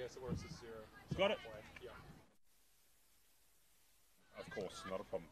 Yes, it works as 0. Got it? Yeah. Of course, not a problem.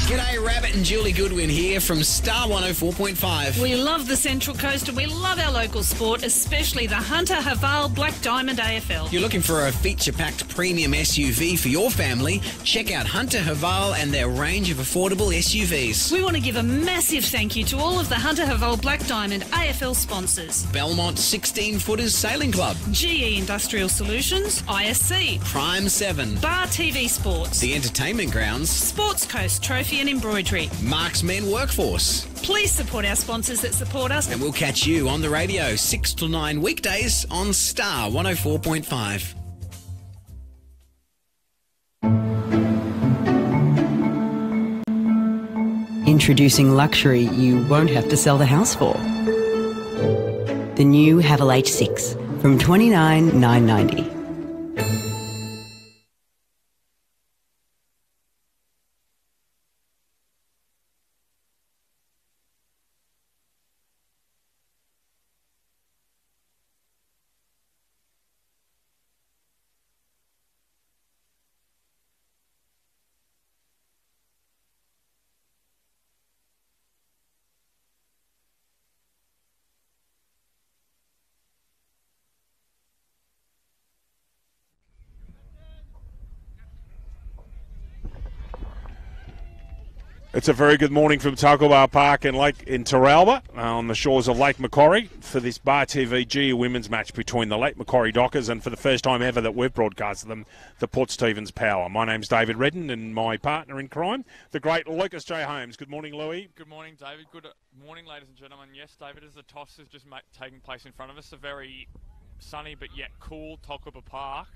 G'day, Rabbit and Julie Goodwin here from Star 104.5. We love the Central Coast and we love our local sport, especially the Hunter Haval Black Diamond AFL. If you're looking for a feature-packed premium SUV for your family, check out Hunter Haval and their range of affordable SUVs. We want to give a massive thank you to all of the Hunter Haval Black Diamond AFL sponsors. Belmont 16-Footers Sailing Club, GE Industrial Solutions, ISC, Prime 7, Bar TV Sports, The Entertainment Grounds, Sports Coast Trophy and Embroidery, Marks Men Workforce. Please support our sponsors that support us. And we'll catch you on the radio 6 to 9 weekdays on Star 104.5. Introducing luxury you won't have to sell the house for. The new Haval H6 from $29,990. It's a very good morning from Tacklebar Park in Terralba on the shores of Lake Macquarie for this Bar TV GU women's match between the Lake Macquarie Dockers and for the first time ever that we've broadcasted them, the Port Stephens Power. My name's David Redden and my partner in crime, the great Lucas J. Holmes. Good morning, Louis. Good morning, David. Good morning, ladies and gentlemen. Yes, David, as the toss is just taking place in front of us, a very sunny but yet cool Tacklebar Park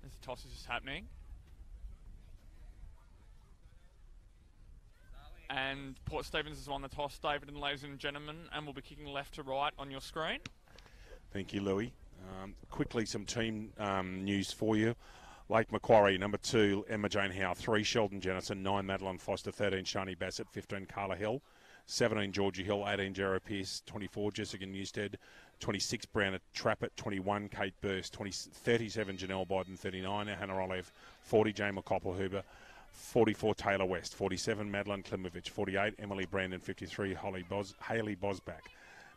as the toss is just happening. And Port Stephens has won the toss, David and ladies and gentlemen, and will be kicking left to right on your screen. Thank you, Louis. Quickly, some team news for you. Lake Macquarie, number 2, Emma Jane Howe. 3, Sheldon Jennison. 9, Madeline Foster. 13, Shani Bassett. 15, Carla Hill. 17, Georgia Hill. 18, Jarrah Pearce. 24, Jessica Newstead. 26, Brianna Trappett. 21, Kate Burst. 37, Janelle Biden. 39, Hannah Olive. 40, Jane McCoppel-Huber. 44, Taylor West. 47, Madeline Klimovich. 48, Emily Brandon. 53, Hayley Bosback.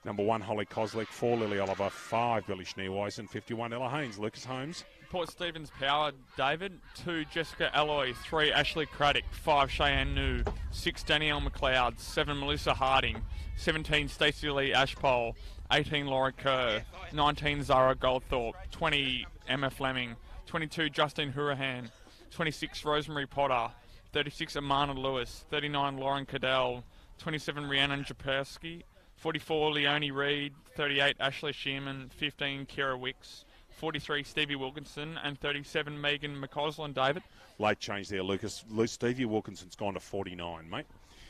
Number 1, Holly Koslick. 4, Lily Oliver. 5, Billy Schneeweiss. 51, Ella Haynes. Lucas Holmes. Port Stephens Power, David. 2, Jessica Alloy. 3, Ashley Craddock. 5, Cheyenne New. 6, Danielle McLeod. 7, Melissa Harding. 17, Stacey Lee Ashpole. 18, Laura Kerr. 19, Zara Goldthorpe. 20, Emma Fleming. 22, Justine Hurahan. 26, Rosemary Potter. 36, Amana Lewis. 39, Lauren Cadell. 27, Rhiannon Japerski. 44, Leonie Reid. 38, Ashley Shearman. 15, Kira Wicks. 43, Stevie Wilkinson. And 37, Megan McCausland. David? Late change there, Lucas. Stevie Wilkinson's gone to 49, mate.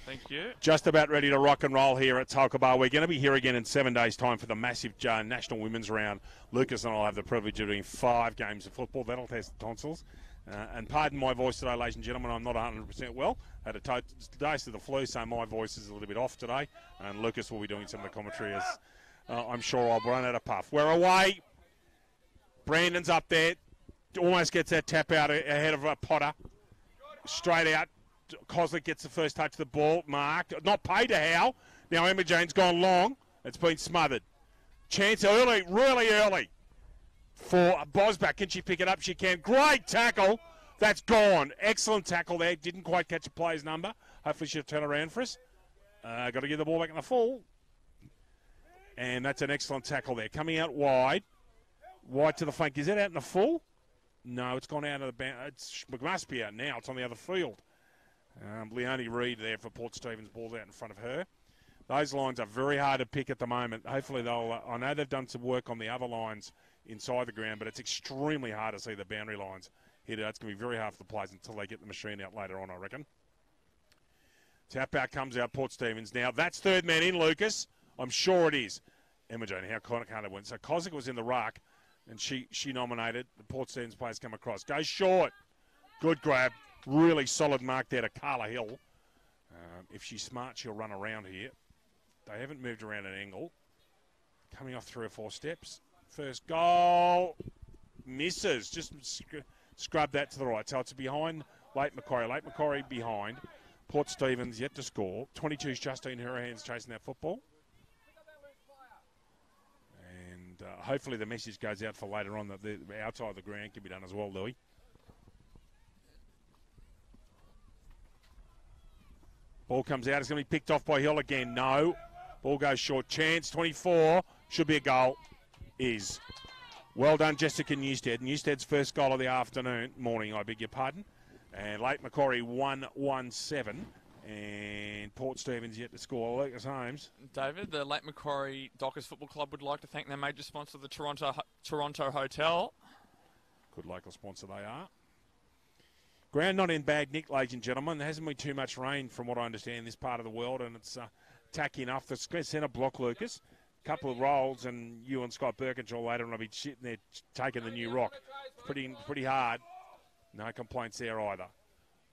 Thank you. Just about ready to rock and roll here at Tacklebar. We're going to be here again in 7 days' time for the massive National Women's Round. Lucas and I will have the privilege of doing 5 games of football. That'll test the tonsils. And pardon my voice today, ladies and gentlemen, I'm not 100% well. Had a taste of the flu, so my voice is a little bit off today. And Lucas will be doing some of the commentary as I'm sure I'll run out of puff. We're away. Brandon's up there. Almost gets that tap out ahead of Potter. Straight out. Koslick gets the first touch of the ball. Marked. Not paid to Howe. Now Emma Jane's gone long. It's been smothered. Chance early, really early. For Bosback. Can she pick it up? She can. Great tackle. That's gone. Excellent tackle there. Didn't quite catch a player's number. Hopefully she'll turn around for us. Got to give the ball back in the full. And that's an excellent tackle there. Coming out wide. Wide to the flank. Is that out in the full? No, it's gone out of the bounce. It must be out now. It's on the other field. Leonie Reid there for Port Stephens. Ball's out in front of her. Those lines are very hard to pick at the moment. Hopefully they'll... I know they've done some work on the other lines inside the ground, but it's extremely hard to see the boundary lines here. It's going to be very hard for the players until they get the machine out later on, I reckon. Tap out comes out, Port Stephens. Now, that's third man in, Lucas. I'm sure it is. Emma Jane, how can't it win? So Kozik was in the ruck, and she nominated. The Port Stephens players come across. Goes short. Good grab. Really solid mark there to Carla Hill. If she's smart, she'll run around here. They haven't moved around an angle. Coming off 3 or 4 steps. First goal. Misses. Just scrub that to the right. So it's behind Lake Macquarie. Lake Macquarie behind. Port Stephens yet to score. 22's Justine Hurahan's chasing that football. And hopefully the message goes out for later on that the outside of the ground can be done as well, Louis. Ball comes out. It's going to be picked off by Hill again. No. Ball goes short. Chance. 24. Should be a goal. Is. Well done, Jessica Newstead. Newstead's first goal of the morning, I beg your pardon. And Lake Macquarie 1-1-7. And Port Stephens yet to score. Lucas Holmes. David, the Lake Macquarie Dockers Football Club would like to thank their major sponsor, the Toronto Hotel. Good local sponsor they are. Ground not in bad nick, ladies and gentlemen. There hasn't been too much rain from what I understand in this part of the world, and it's tacky enough. The centre block, Lucas. Couple of rolls, and you and Scott Birkinshaw later on will be sitting there taking the new rock. Pretty hard. No complaints there either.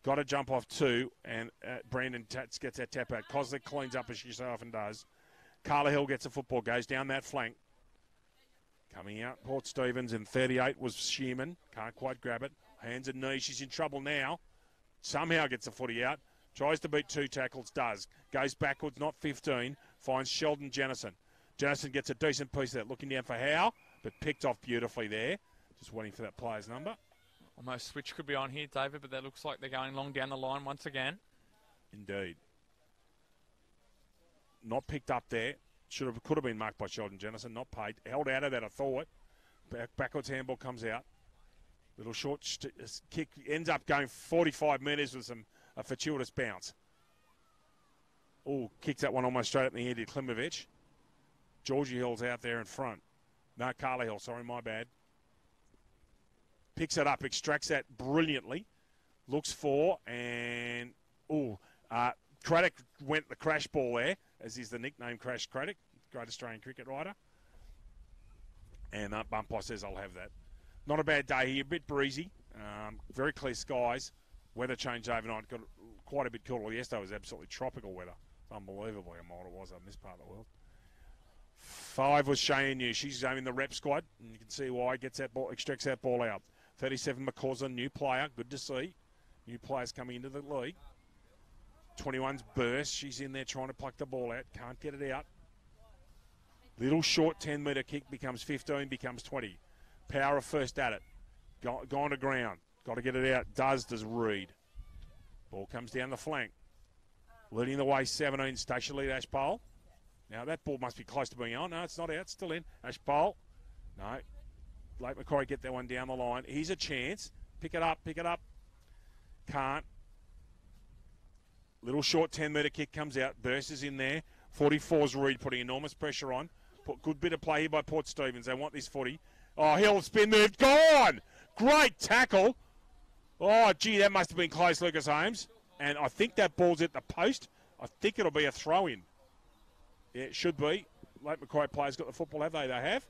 Got to jump off 2, and Brandon gets that tap out. Kozlik cleans up as she so often does. Carla Hill gets the football, goes down that flank. Coming out, Port Stephens, and 38 was Shearman. Can't quite grab it. Hands and knees. She's in trouble now. Somehow gets the footy out. Tries to beat 2 tackles. Does. Goes backwards, not 15. Finds Sheldon Jennison. Jennison gets a decent piece of that. Looking down for Howe, but picked off beautifully there. Just waiting for that player's number. Almost switch could be on here, David, but that looks like they're going long down the line once again. Indeed. Not picked up there. Could have been marked by Sheldon Jennison. Not paid. Held out of that, I thought. Backwards handball comes out. Little short kick ends up going 45 metres with a fortuitous bounce. Oh, kicks that one almost straight up in the hand to Klimovich. Georgie Hill's out there in front. No, Carla Hill, sorry, my bad. Picks it up, extracts that brilliantly. Looks for, and Craddock went the crash ball there, as is the nickname Crash Craddock, great Australian cricket writer. And umpire says, I'll have that. Not a bad day here, a bit breezy, very clear skies. Weather changed overnight, got quite a bit cooler. Yesterday was absolutely tropical weather. It's unbelievable how mild it was in this part of the world. 5 was Cheyenne New. She's in the rep squad, and you can see why. Gets that ball, extracts that ball out. 37 McCausland, new player, good to see. New players coming into the league. 21's Burst. She's in there trying to pluck the ball out. Can't get it out. Little short 10-metre kick becomes 15, becomes 20. Power first at it. Gone to ground. Got to get it out. Does Reed. Ball comes down the flank. Leading the way, 17, Station Lead Ashpole. Now that ball must be close to being on. No, it's not out. It's still in. Ashpole. No. Lake Macquarie get that one down the line. Here's a chance. Pick it up. Can't. Little short 10-metre kick comes out. Burst is in there. 44's Reed putting enormous pressure on. Good bit of play here by Port Stephens. They want this footy. Oh, Hill spin move. Gone! Great tackle. Oh, gee, that must have been close, Lucas Holmes. And I think that ball's at the post. I think it'll be a throw-in. Yeah, it should be. Lake Macquarie players got the football, have they? They have.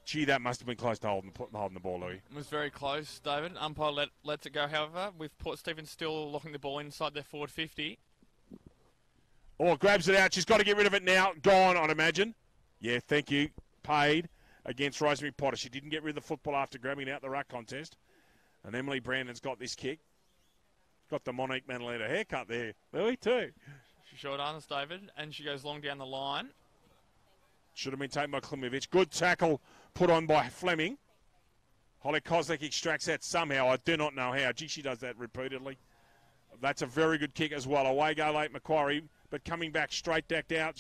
Gee, that must have been close to holding the ball, Louis. It was very close, David. Umpire lets it go, however, with Port Stephens still locking the ball inside their forward 50. Oh, grabs it out. She's got to get rid of it now. Gone, I'd imagine. Yeah, thank you. Paid against Rosemary Potter. She didn't get rid of the football after grabbing it out the ruck contest. And Emily Brandon's got this kick. Got the Monique Manoletta haircut there, Louis, too. She sure does, David. And she goes long down the line. Should have been taken by Klimovich. Good tackle put on by Fleming. Holly Kozlik extracts that somehow. I do not know how. Gee, she does that repeatedly. That's a very good kick as well. Away go Lake Macquarie, but coming back straight back down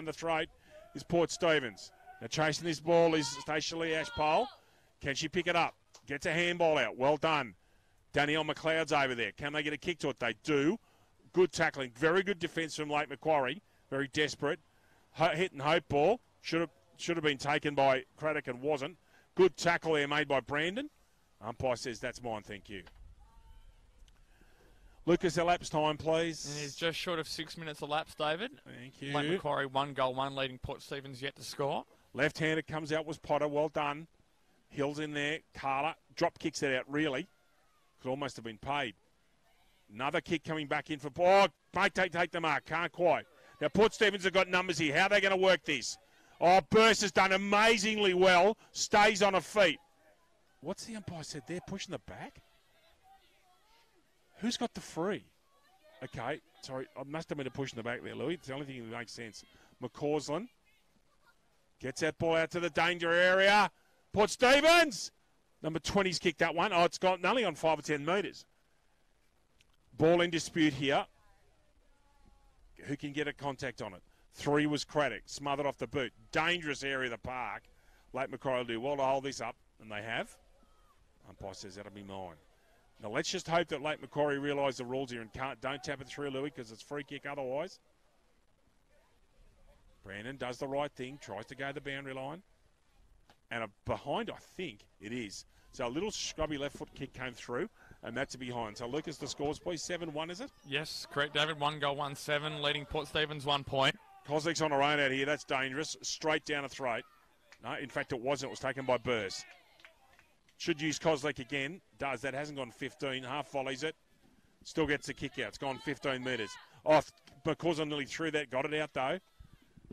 the throat is Port Stephens. Now chasing this ball is Stacia-Lee Ashpole. Can she pick it up? Gets a handball out. Well done. Danielle McLeod's over there. Can they get a kick to it? They do. Good tackling. Very good defence from Lake Macquarie. Very desperate. Hit and hope ball. Should have been taken by Craddock and wasn't. Good tackle there made by Brandon. Umpire says, that's mine, thank you. Lucas, elapsed time, please. And he's just short of 6 minutes elapsed, David. Thank you. Lake Macquarie, 1 goal, 1 leading. Port Stephens yet to score. Left-handed comes out was Potter. Well done. Hill's in there. Carter drop kicks it out, really. Could almost have been paid. Another kick coming back in for... Oh, mate, take the mark. Can't quite. Now, Port Stephens have got numbers here. How are they going to work this? Oh, Burst has done amazingly well. Stays on her feet. What's the umpire said there? Pushing the back? Who's got the free? Okay, sorry. I must have been a push in the back there, Louis. It's the only thing that makes sense. McCausland gets that ball out to the danger area. Port Stephens! Number 20's kicked that one. Oh, it's gone only on 5 or 10 metres. Ball in dispute here. Who can get a contact on it? 3 was Craddock, smothered off the boot. Dangerous area of the park. Lake Macquarie will do well to hold this up, and they have. Umpire says that'll be mine. Now let's just hope that Lake Macquarie realise the rules here and don't tap it through, Louis, because it's free kick otherwise. Brandon does the right thing, tries to go the boundary line. And behind, I think it is. So a little scrubby left foot kick came through, and that's a behind. So Lucas, the scores, please. 7-1, is it? Yes, correct, David. 1 goal, 1-7, leading Port Stephens 1 point. Kozlik's on her own out here. That's dangerous. Straight down the throat. No, in fact, it wasn't. It was taken by Burst. Should use Kozlik again. Does. That hasn't gone 15. Half volleys it. Still gets the kick out. It's gone 15 metres. Oh, because I nearly threw that. Got it out, though.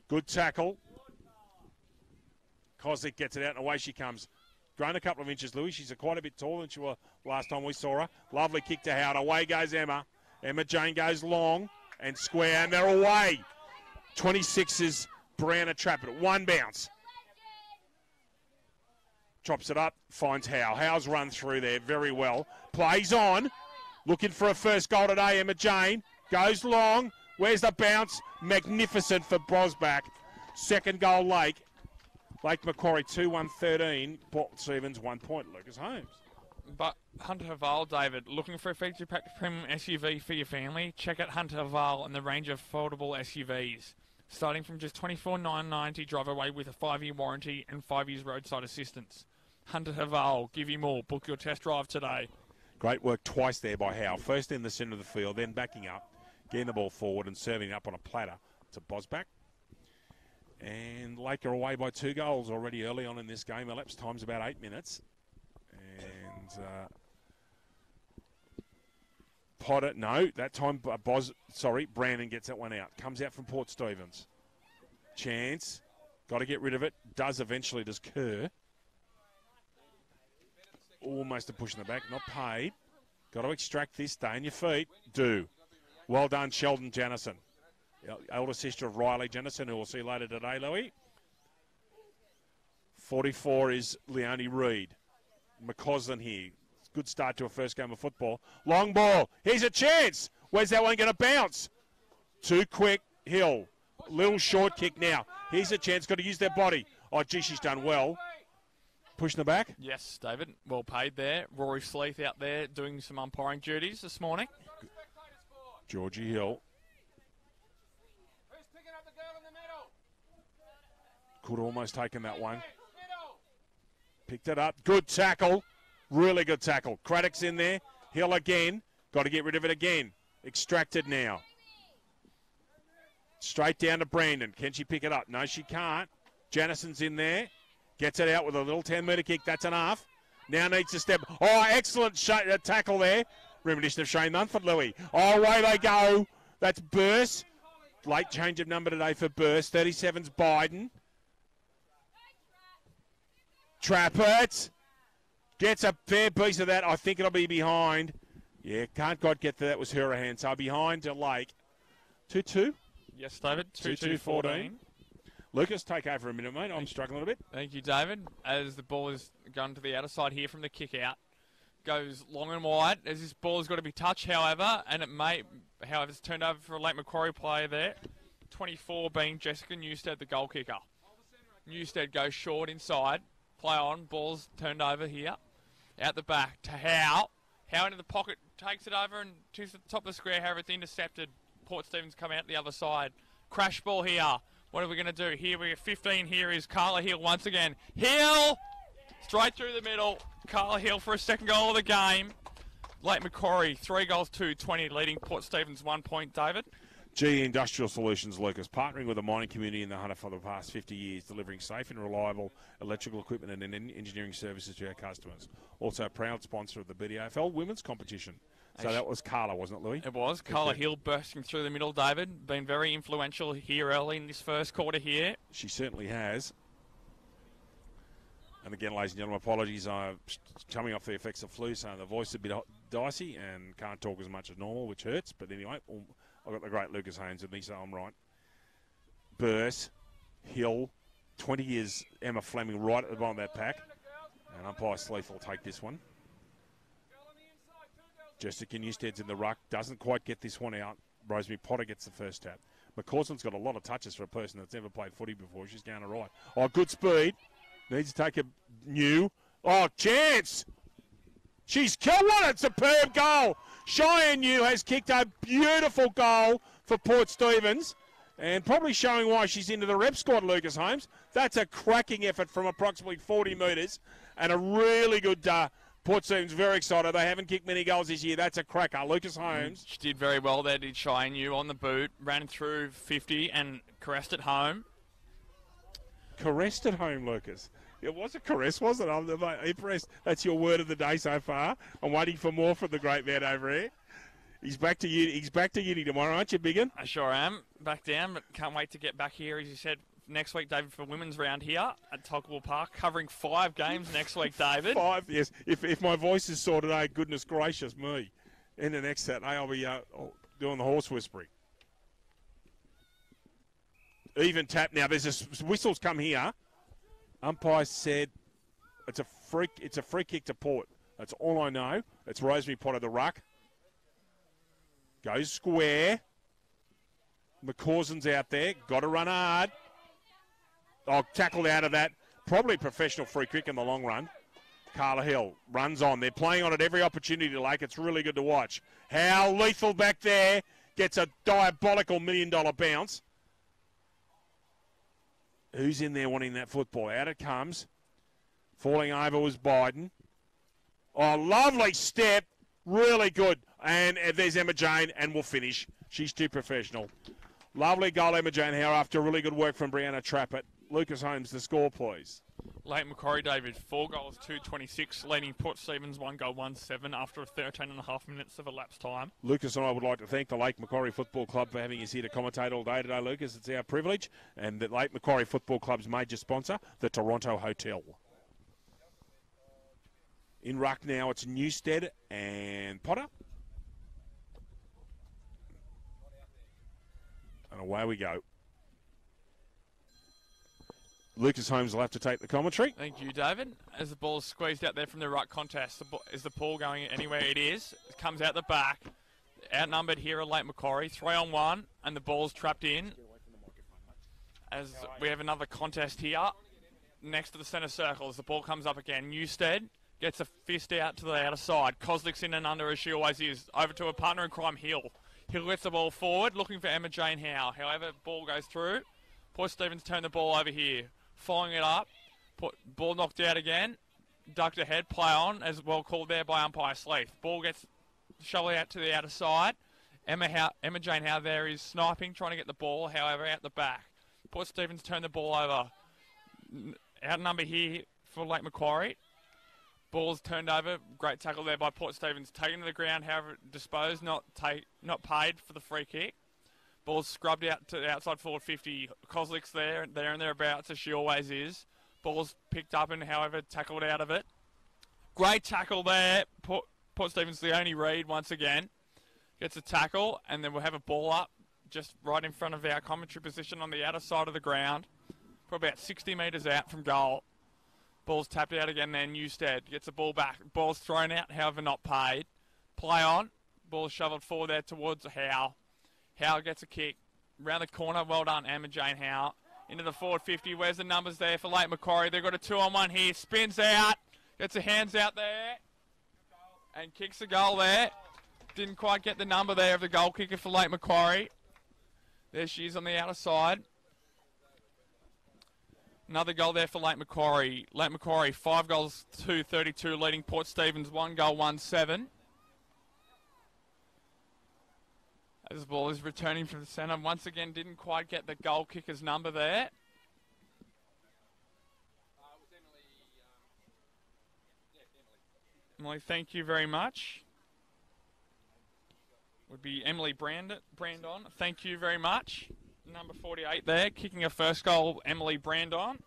Good tackle. Kozlik gets it out, and away she comes. Grown a couple of inches, Louis. She's quite a bit taller than she was last time we saw her. Lovely kick to Howard. Away goes Emma. Emma Jane goes long and square, and they're away. 26's Brianna Trappett. 1 bounce. Chops it up, finds Howe. Howe's run through there very well. Plays on. Looking for a first goal today, Emma Jane. Goes long. Where's the bounce? Magnificent for Brosback. Second goal, Lake. Lake Macquarie 2-1-13. Port Stephens 1 point. Lucas Holmes. But Hunter Haval, David, looking for a feature-packed premium SUV for your family? Check out Hunter Haval and the range of affordable SUVs. Starting from just $24,990, drive away with a 5-year warranty and 5 years roadside assistance. Hunter Haval, give you more. Book your test drive today. Great work twice there by Howe. First in the centre of the field, then backing up, getting the ball forward and serving up on a platter to Bosback. And Lake are away by 2 goals already early on in this game. Elapsed time's about 8 minutes. And Potter, no, that time Brandon gets that one out. Comes out from Port Stephens. Chance, got to get rid of it. Does eventually, does Kerr. Almost a push in the back, not paid. Got to extract this, stay on your feet. Do. Well done, Sheldon Jennison. Elder sister of Riley Jennison, who we'll see later today, Louis. 44 is Leonie Reid. McCausland here. Good start to a first game of football. Long ball. Here's a chance. Where's that one going to bounce? Too quick. Hill. Little short kick now. Here's a chance. Got to use their body. Oh, gee, she's done well. Pushing the back. Yes, David. Well paid there. Rory Sleeth out there doing some umpiring duties this morning. Georgie Hill. Could almost taken that one. Picked it up. Good tackle. Really good tackle. Craddock's in there. Hill again. Got to get rid of it again. Extracted now. Straight down to Brandon. Can she pick it up? No, she can't. Jannison's in there. Gets it out with a little 10-metre kick. That's enough. Now needs to step. Oh, excellent tackle there. Reminiscent of Shane Munford, Louis. Oh, away they go. That's Burst. Late change of number today for Burst. 37's Biden. Trappett. Gets a fair piece of that. I think it'll be behind. Yeah, can't quite get to that. Was Hurahan. So behind to Lake. 2-2. Yes, David. 2-2-14. Lucas, take over a minute, mate. I'm struggling a bit. Thank you, David. As the ball is going to the outer side here from the kick out. Goes long and wide as this ball has got to be touched, however, and it may, however, it's turned over for a Lake Macquarie player there. 24 being Jessica Newstead, the goal kicker. Newstead goes short inside. Play on. Ball's turned over here. Out the back to Howe. Howe into the pocket. Takes it over and to the top of the square. However, it's intercepted. Port Stephens come out the other side. Crash ball here. What are we going to do? Here we have 15. Here is Carla Hill once again. Hill! Straight through the middle. Carla Hill for a second goal of the game. Lake Macquarie, 3 goals to 20, leading Port Stephens 1 point, David. GE Industrial Solutions, Lucas, partnering with the mining community in the Hunter for the past 50 years, delivering safe and reliable electrical equipment and engineering services to our customers. Also a proud sponsor of the BDAFL women's competition. So that was Carla, wasn't it, Louis? It was. Carla Hill bursting through the middle, David. Been very influential here early in this first quarter here. She certainly has. And again, ladies and gentlemen, apologies. I'm coming off the effects of flu, so the voice is a bit dicey and can't talk as much as normal, which hurts. But anyway, I've got the great Lucas Haynes with me, so I'm right. Burse, Hill, 20 years Emma Fleming right at the bottom of that pack. And umpire Sleeth will take this one. Jessica Newstead's in the ruck, doesn't quite get this one out. Rosemary Potter gets the first tap. McCausland's got a lot of touches for a person that's never played footy before. She's going to right. Oh, good speed. Needs to take a new. Oh, chance. She's killed one. It's a superb goal. Cheyenne New has kicked a beautiful goal for Port Stephens and probably showing why she's into the rep squad, Lucas Holmes. That's a cracking effort from approximately 40 metres and a really good Port Stephens very excited. They haven't kicked many goals this year. That's a cracker. Lucas Holmes. She did very well there, did Cheyenne New on the boot. Ran through 50 and caressed it home. Caressed at home, Lucas. It was a caress, wasn't it? I'm impressed. That's your word of the day so far. I'm waiting for more from the great man over here. He's back to uni. He's back to uni tomorrow, aren't you, Biggin? I sure am. Back down, but can't wait to get back here, as you said, next week, David, for women's round here at Tocqueville Park, covering 5 games next week, David. 5, yes. If my voice is sore today, goodness gracious me. In the next Saturday, I'll be doing the horse whispering. Even tap now. There's a whistles come here. Umpire said it's a free kick to Port. That's all I know. It's Rosemary Potter the ruck. Goes square. McCausland's out there. Got to run hard. Oh, tackled out of that. Probably professional free kick in the long run. Carla Hill runs on. They're playing on at every opportunity to Lake. It's really good to watch. How lethal back there. Gets a diabolical $1 million bounce. Who's in there wanting that football? Out it comes. Falling over was Biden. Oh, lovely step. Really good. And there's Emma Jane, and we'll finish. She's too professional. Lovely goal, Emma Jane Howe, after really good work from Brianna Trappett. Lucas Holmes, the score, please. Lake Macquarie, David, 4 goals, 2-26, leading Port Stephens 1 goal, 1-7 after 13.5 minutes of elapsed time. Lucas and I would like to thank the Lake Macquarie Football Club for having us here to commentate all day today, Lucas. It's our privilege. And the Lake Macquarie Football Club's major sponsor, the Toronto Hotel. In ruck now, it's Newstead and Potter. And away we go. Lucas Holmes will have to take the commentary. Thank you, David. As the ball is squeezed out there from the ruck contest, is the ball going anywhere? It is. It comes out the back. Outnumbered here at Lake Macquarie. 3-on-1, and the ball's trapped in. As we have another contest here next to the centre circle. As the ball comes up again, Newstead gets a fist out to the outer side. Kozlik's in and under, as she always is. Over to her partner in crime, Hill. Hill gets the ball forward, looking for Emma Jane Howe. However, ball goes through. Port Stephens turn the ball over here. Following it up. Ball knocked out again. Ducked ahead. Play on, as well called there by umpire Sleeth. Ball gets shoveled out to the outer side. Emma Jane Howe there is sniping, trying to get the ball, however, out the back. Port Stephens turn the ball over. Outnumber here for Lake Macquarie. Ball's turned over. Great tackle there by Port Stephens. Taken to the ground, however, disposed, not paid for the free kick. Ball's scrubbed out to the outside forward 50. Kozlik's there and thereabouts, as she always is. Ball's picked up and, however, tackled out of it. Great tackle there. Port Stephens the only read once again. Gets a tackle, and then we'll have a ball up just right in front of our commentary position on the outer side of the ground. Probably about 60 metres out from goal. Ball's tapped out again there. Newstead gets the ball back. Ball's thrown out, however, not paid. Play on. Ball's shoveled forward there towards Howe. Howe gets a kick. Round the corner. Well done, Emma Jane Howe. Into the forward 50. Where's the numbers there for Lake Macquarie? They've got a 2-on-1 here. Spins out. Gets her hands out there. And kicks the goal there. Didn't quite get the number there of the goal kicker for Lake Macquarie. There she is on the outer side. Another goal there for Lake Macquarie. Lake Macquarie, 5 goals, 2-32, leading Port Stephens 1 goal, 1-7. As the ball is returning from the centre. Once again, didn't quite get the goal kicker's number there. Emily, thank you very much. Would be Emily Brandon. Thank you very much. Number 48 there, kicking her first goal, Emily Brandon.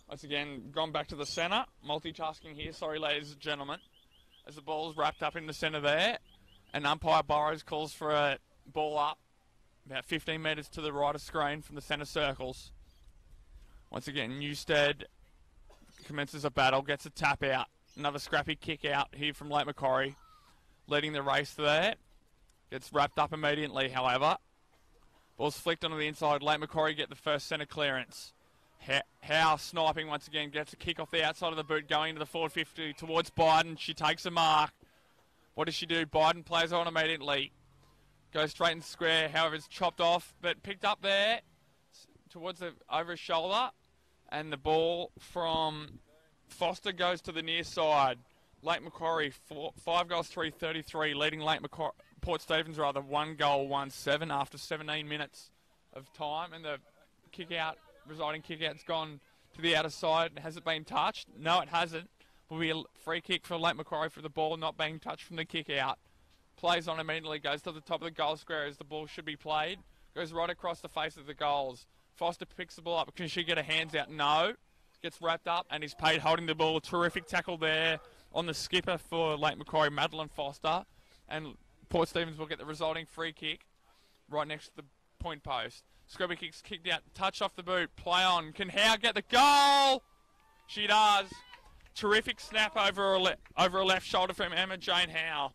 Once again, gone back to the centre. Multitasking here, sorry ladies and gentlemen. As the ball's wrapped up in the centre there. And umpire Burrows calls for a ball up about 15 metres to the right of screen from the centre circles. Once again, Newstead commences a battle, gets a tap out. Another scrappy kick out here from Lake Macquarie. Leading the race there. Gets wrapped up immediately, however. Ball's flicked onto the inside. Lake Macquarie get the first centre clearance. Howe sniping once again. Gets a kick off the outside of the boot going to the forward 50 towards Biden. She takes a mark. What does she do? Biden plays on immediately. Goes straight in square. However, it's chopped off, but picked up there towards over his shoulder. And the ball from Foster goes to the near side. Lake Macquarie, 5 goals, 3-33, leading Port Stephens 1 goal, 1-7 after 17 minutes of time. And the resulting kick out's gone to the outer side. Has it been touched? No, it hasn't. Will be a free kick for Lake Macquarie for the ball not being touched from the kick out. Plays on immediately, goes to the top of the goal square as the ball should be played. Goes right across the face of the goals. Foster picks the ball up. Can she get her hands out? No. Gets wrapped up and is paid holding the ball. Terrific tackle there on the skipper for Lake Macquarie, Madeline Foster. And Port Stephens will get the resulting free kick right next to the point post. Scrubby kicks kicked out, touch off the boot, play on. Can Howe get the goal? She does. Terrific snap over her left shoulder from Emma Jane Howe.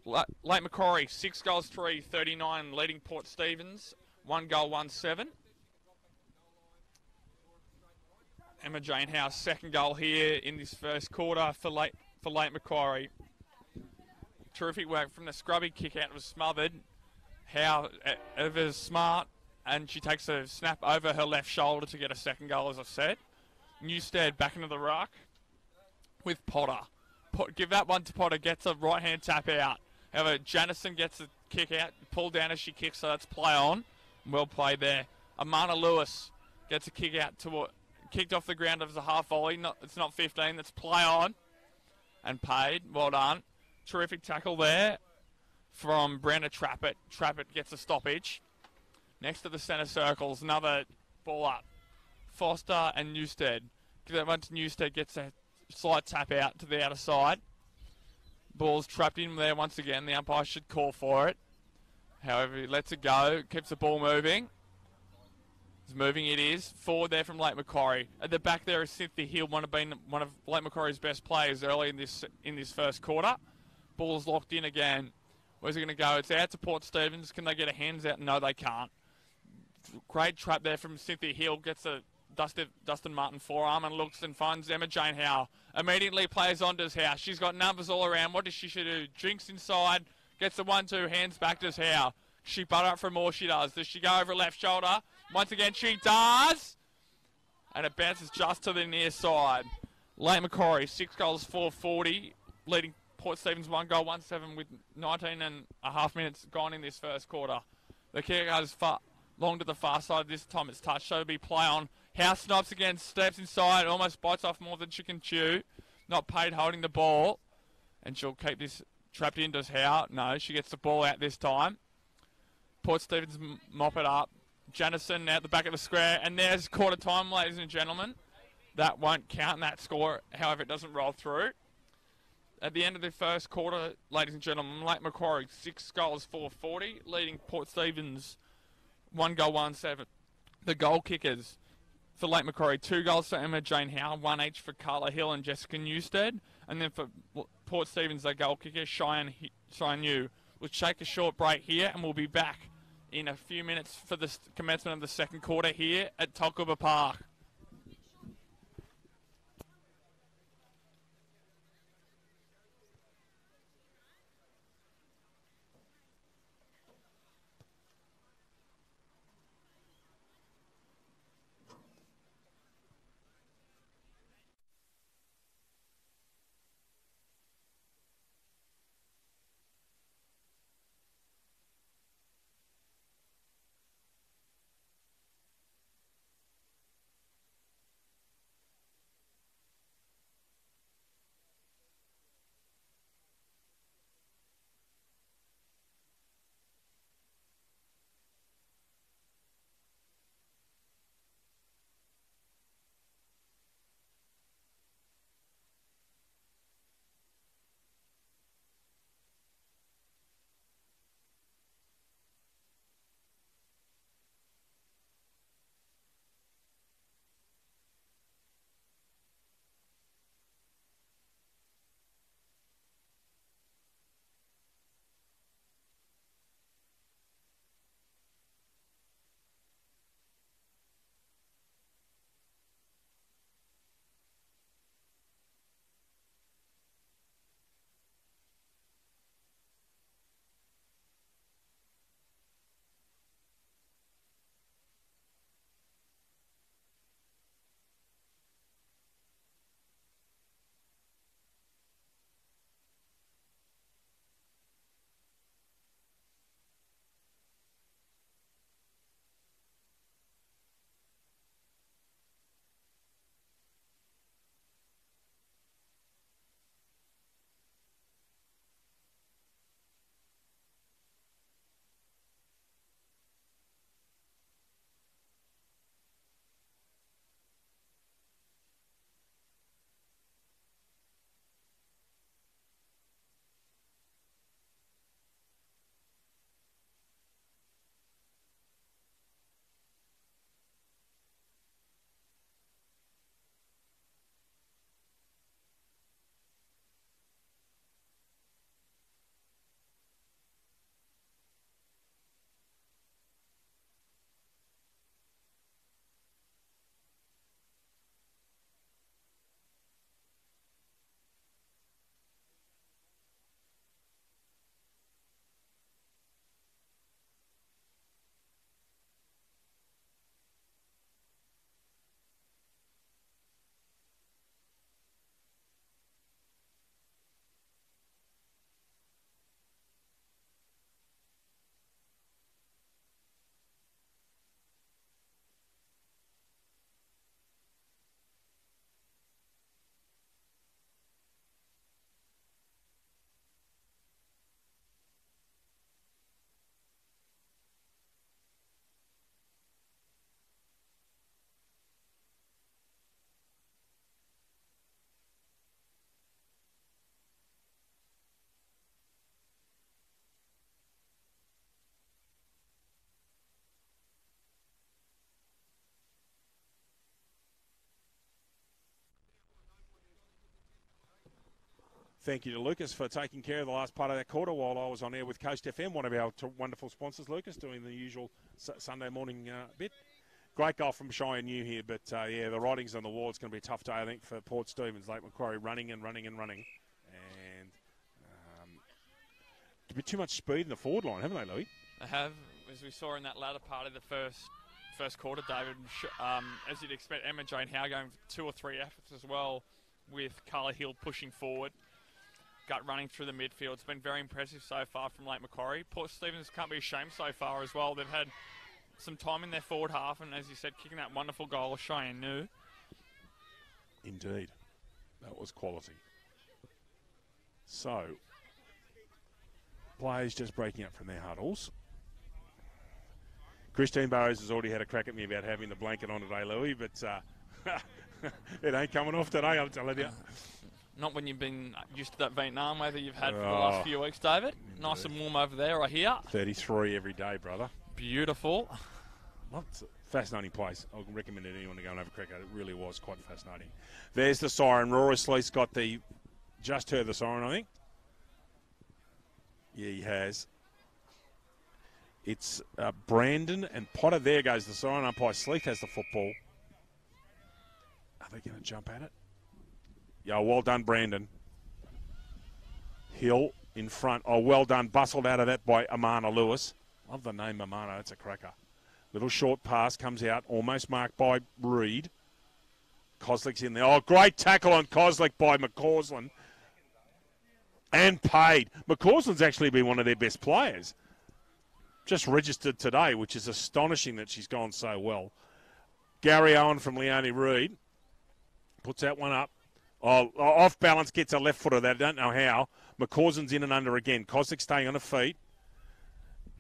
Lake Macquarie, 6 goals, 3-39, leading Port Stephens, 1 goal, 1-7. Emma Jane Howe's second goal here in this first quarter for Lake Macquarie. Terrific work from the scrubby kick out. It was smothered. Howe ever smart, and she takes a snap over her left shoulder to get a second goal, as I said. Newstead back into the ruck with Potter. Give that one to Potter, gets a right-hand tap out. However, Janison gets a kick out, pulled down as she kicks, so that's play on. Well played there. Amana Lewis gets a kick out kicked off the ground as a half volley. It's not 15, that's play on. And paid. Well done. Terrific tackle there from Brenda Trappett. Trappett gets a stoppage. Next to the centre circles, another ball up. Foster and Newstead. Give that one to Newstead, gets a slight tap out to the outer side. Ball's trapped in there once again. The umpire should call for it. However, he lets it go. Keeps the ball moving. It's moving, it is. Forward there from Lake Macquarie. At the back there is Cynthia Hill, one of Lake Macquarie's best players early in this first quarter. Ball's locked in again. Where's it going to go? It's out to Port Stephens. Can they get a hands out? No, they can't. Great trap there from Cynthia Hill. Gets a Dustin Martin forearm and looks and finds Emma Jane Howe. Immediately plays on to Howe. She's got numbers all around. What does she do? Drinks inside. Gets the 1-2, hands back to Howe. She butt up for more, she does. Does she go over left shoulder? Once again, she does. And it bounces just to the near side. Lake Macquarie, 6 goals, 4-40. Leading Port Stephens 1 goal, 1-7 with 19 and a half minutes gone in this first quarter. The kick goes long to the far side. This time it's touched, so it'll be play on. Howe snipes again, steps inside, almost bites off more than she can chew. Not paid holding the ball. And she'll keep this trapped in. Does Howe? No, she gets the ball out this time. Port Stephens mop it up. Janison out the back of the square. And there's quarter time, ladies and gentlemen. That won't count in that score. However, it doesn't roll through. At the end of the first quarter, ladies and gentlemen, Lake Macquarie, 6 goals, 4-40. Leading Port Stephens, 1 goal, 1-7. The goal kickers for Lake Macquarie, 2 goals for Emma Jane Howe, 1 each for Carla Hill and Jessica Newstead. And then for Port Stephens, their goal kicker, Cheyenne Yu. We'll take a short break here and we'll be back in a few minutes for the commencement of the second quarter here at Tolkuba Park. Thank you to Lucas for taking care of the last part of that quarter while I was on air with Coast FM, one of our wonderful sponsors, Lucas, doing the usual Sunday morning bit. Great goal from Cheyenne New here, but yeah, the writing's on the wall. It's going to be a tough day, I think, for Port Stephens. Lake Macquarie running. And a bit too much speed in the forward line, haven't they, Louis? They have, as we saw in that latter part of the first quarter, David. As you'd expect, Emma Jane Howe going for 2 or 3 efforts as well, with Carla Hill pushing forward. Gut running through the midfield. It's been very impressive so far from Lake Macquarie. Port Stephens can't be ashamed so far as well. They've had some time in their forward half, and as you said, kicking that wonderful goal of Cheyenne New. Indeed. That was quality. So, players just breaking up from their huddles. Christine Burrows has already had a crack at me about having the blanket on today, Louis, but it ain't coming off today, I'm telling you. Not when you've been used to that Vietnam weather you've had for the last few weeks, David. Nice and warm over there, I hear. 33 every day, brother. Beautiful. Well, it's a fascinating place. I would recommend anyone to go and have a crack at it. It really was quite fascinating. There's the siren. Rory Sleeth's got just heard the siren, I think. Yeah, he has. It's Brandon and Potter. There goes the siren. Umpire Sleeth has the football. Are they going to jump at it? Yeah, well done, Brandon. Hill in front. Oh, well done. Bustled out of that by Amana Lewis. Love the name Amana. That's a cracker. Little short pass comes out. Almost marked by Reed. Koslick's in there. Oh, great tackle on Koslick by McCausland. And paid. McCausland's actually been one of their best players. Just registered today, which is astonishing that she's gone so well. Gary Owen from Leonie Reed puts that one up. Oh, off balance, gets a left footer that I don't know how. McCausland's in and under again. Koslick staying on her feet.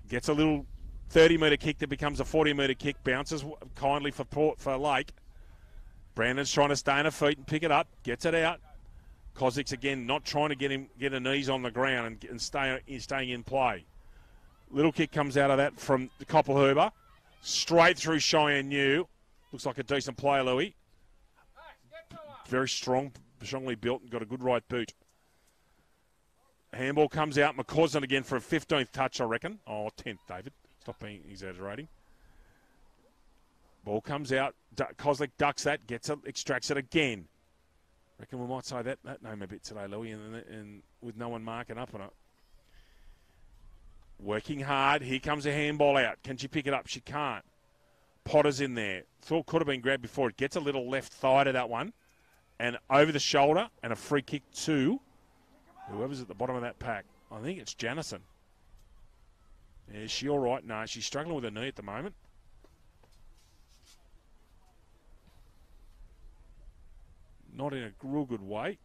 Gets a little 30-metre kick that becomes a 40-metre kick. Bounces kindly for Lake. Brandon's trying to stay on her feet and pick it up. Gets it out. Koslick's again not trying to get her knees on the ground and staying in play. Little kick comes out of that from the Koppelhuber. Straight through Cheyenne New. Looks like a decent player, Louis. Very strongly built and got a good right boot. Handball comes out. McCausland again for a 15th touch, I reckon. Oh, 10th, David. Stop being exaggerating. Ball comes out. Koslick ducks that, gets it, extracts it again. Reckon we might say that name a bit today, Louis, and with no one marking up on it. Working hard. Here comes a handball out. Can she pick it up? She can't. Potter's in there. Thought could have been grabbed before. It gets a little left thigh to that one. And over the shoulder, and a free kick to whoever's at the bottom of that pack. I think it's Janison. Is she all right? No, she's struggling with her knee at the moment. Not in a real good way.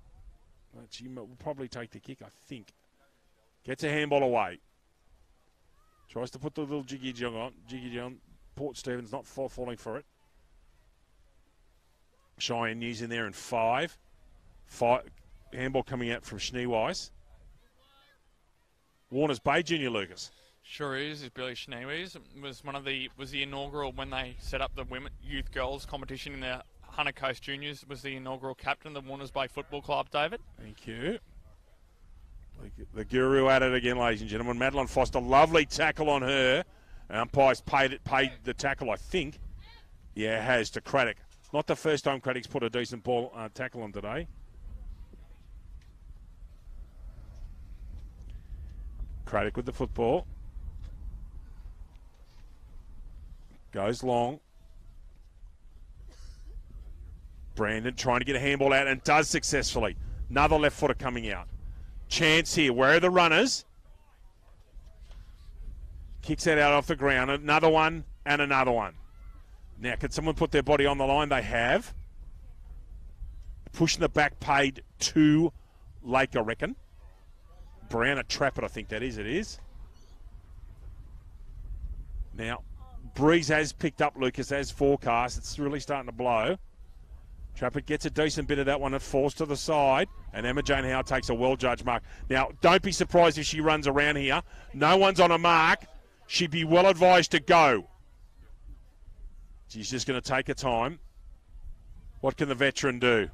But she will probably take the kick, I think. Gets a handball away. Tries to put the little jiggy on. Port Stephens not falling for it. Cheyenne News in there in 5. Handball coming out from Schneeweiss. Warners Bay Junior, Lucas. Sure is. It's Billy Schneeweiss. Was the inaugural when they set up the women youth girls competition in the Hunter Coast Juniors. Was the inaugural captain of the Warners Bay Football Club, David. Thank you. The guru at it again, ladies and gentlemen. Madeline Foster, lovely tackle on her. Umpire's paid the tackle, I think. Yeah, it has, to Craddock. Not the first time Craddock's put a decent ball tackle on today. Craddock with the football. Goes long. Brandon trying to get a handball out and does successfully. Another left footer coming out. Chance here. Where are the runners? Kicks that out off the ground. Another one and another one. Now, can someone put their body on the line? They have. Pushing the back paid to Lake, I reckon. Brown at Trappett, I think that is. It is. Now, breeze has picked up, Lucas, as forecast. It's really starting to blow. Trappett gets a decent bit of that one. It falls to the side. And Emma Jane Howe takes a well-judged mark. Now, don't be surprised if she runs around here. No one's on a mark. She'd be well advised to go. She's just going to take her time. What can the veteran do?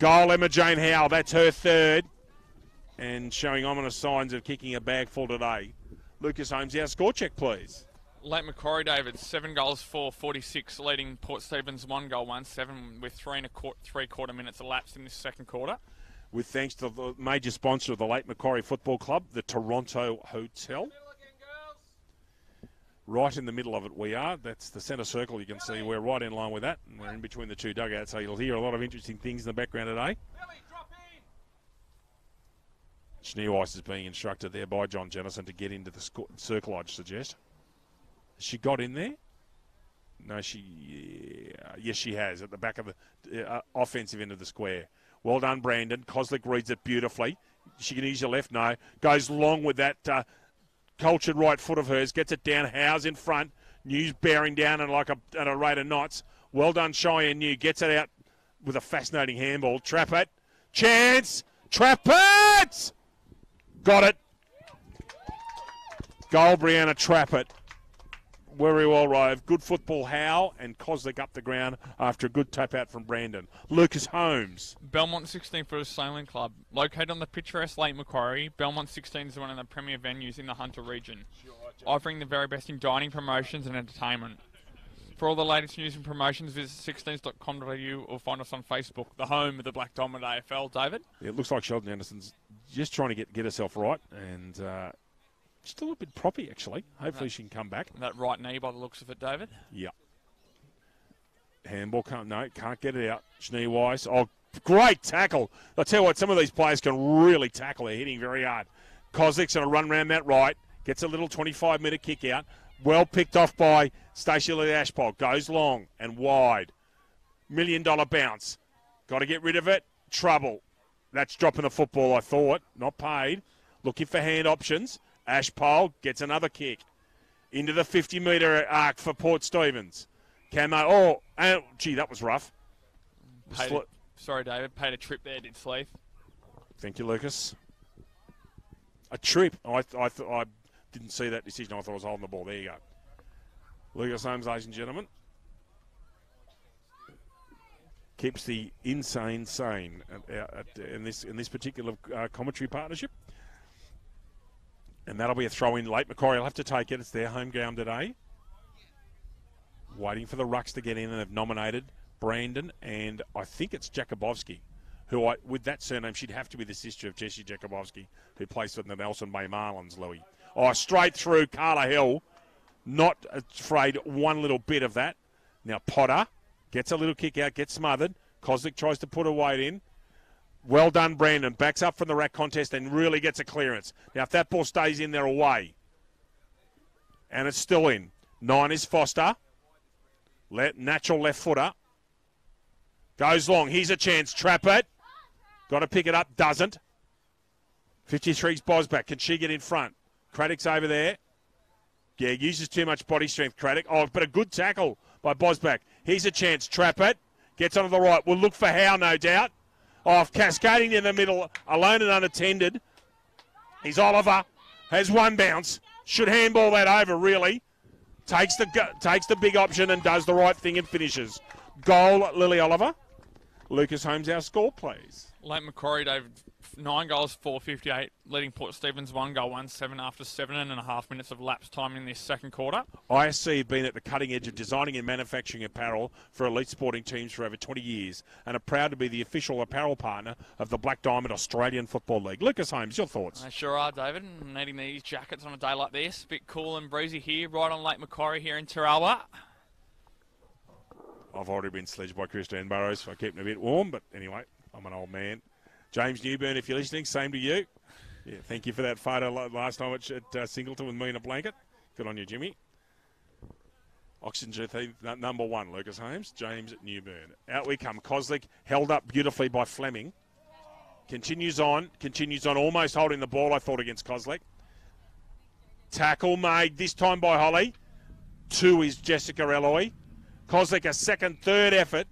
Goal, Emma Jane Howe. That's her third. And showing ominous signs of kicking a bag full today. Lucas Holmes, our score check, please. Late Macquarie, David, 7 goals for 46, leading Port Stephens 1 goal 1-7 with 3.25 minutes elapsed in this second quarter. With thanks to the major sponsor of the Late Macquarie Football Club, the Toronto Hotel. Right in the middle of it we are. That's the centre circle. You can see we're right in line with that. And we're in between the two dugouts, so you'll hear a lot of interesting things in the background today. Schneeweiss is being instructed there by John Jennison to get into the circle, I'd suggest. She got in there? No, yes, she has, at the back of the offensive end of the square. Well done, Brandon. Koslick reads it beautifully. She can use your left, no. Goes long with that cultured right foot of hers. Gets it down. Howe's in front. New's bearing down and at a rate of knots. Well done, Cheyenne New. Gets it out with a fascinating handball. Trap it. Chance. Trap it! Got it. Goal, Brianna Trappett. Very well, Rove. Good football, Howe, and Koslick up the ground after a good tap out from Brandon. Lucas Holmes. Belmont 16 for a sailing club. Located on the picturesque Lake Macquarie, Belmont 16 is one of the premier venues in the Hunter region, offering the very best in dining, promotions and entertainment. For all the latest news and promotions, visit 16s.com.au or find us on Facebook, the home of the Black Diamond AFL. David? It looks like Sheldon Anderson's just trying to get herself right, and just a little bit proppy, actually. Hopefully she can come back. That right knee by the looks of it, David. Yeah. Handball, can't get it out. Schneeweiss. Oh, great tackle. I'll tell you what, some of these players can really tackle. They're hitting very hard. Koslick's going to run around that right. Gets a little 25-metre kick out. Well picked off by Stacey Lee Ashpole. Goes long and wide. $1 million bounce. Got to get rid of it. Trouble. That's dropping the football, I thought. Not paid. Looking for hand options. Ashpole gets another kick. Into the 50-metre arc for Port Stephens. Camo. Oh, gee, that was rough. Sorry, David. Paid a trip there, did Sleeth. Thank you, Lucas. A trip. I didn't see that decision. I thought I was holding the ball. There you go. Lucas Holmes, ladies and gentlemen. Keeps the insane sane in this particular commentary partnership. And that'll be a throw-in late. Macquarie will have to take it. It's their home ground today. Waiting for the rucks to get in, and they've nominated Brandon, and I think it's Jakubowski, who, with that surname, she'd have to be the sister of Jessie Jakubowski, who plays for the Nelson Bay Marlins, Louis. Oh, straight through Carla Hill. Not afraid one little bit of that. Now Potter gets a little kick out, gets smothered. Koslick tries to put her weight in. Well done, Brandon. Backs up from the rack contest and really gets a clearance. Now, if that ball stays in, they're away. And it's still in. 9 is Foster. Natural left footer. Goes long. Here's a chance. Trap it. Got to pick it up. Doesn't. 53's Bosback. Can she get in front? Craddock's over there. Yeah, uses too much body strength, Craddock. Oh, but a good tackle by Bosback. Here's a chance. Trap it. Gets onto the right. We'll look for Howe, no doubt. Oh, cascading in the middle, alone and unattended. He's Oliver. Has one bounce. Should handball that over, really. Takes the big option and does the right thing and finishes. Goal, Lily Oliver. Lucas Holmes, our score, please. Late Macquarie, David, 9 goals, 4.58, leading Port Stephens 1 goal, 1-7 after 7.5 minutes of lapse time in this second quarter. ISC have been at the cutting edge of designing and manufacturing apparel for elite sporting teams for over 20 years and are proud to be the official apparel partner of the Black Diamond Australian Football League. Lucas Holmes, your thoughts? They sure are, David. Needing these jackets on a day like this. A bit cool and breezy here, right on Lake Macquarie here in Tarawa. I've already been sledged by Christine Burrows for keeping a bit warm, but anyway, I'm an old man. James Newburn, if you're listening, same to you. Yeah, thank you for that photo last time at Singleton with me in a blanket. Good on you, Jimmy. Oxygen theme, number 1, Lucas Holmes, James Newburn. Out we come. Koslick held up beautifully by Fleming. Continues on, almost holding the ball, I thought, against Koslick. Tackle made, this time by Holly. 2 is Jessica Eloy. Koslick a second, third effort.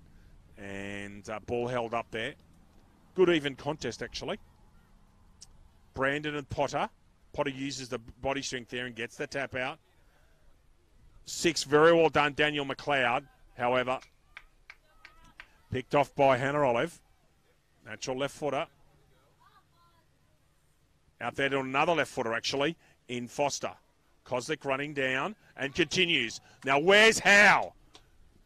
And ball held up there. Good even contest, actually. Brandon and Potter. Potter uses the body strength there and gets the tap out. 6, very well done, Daniel McLeod. However, picked off by Hannah Olive. Natural left footer. Out there to another left footer, actually, in Foster. Kozlik running down and continues. Now, where's Howe?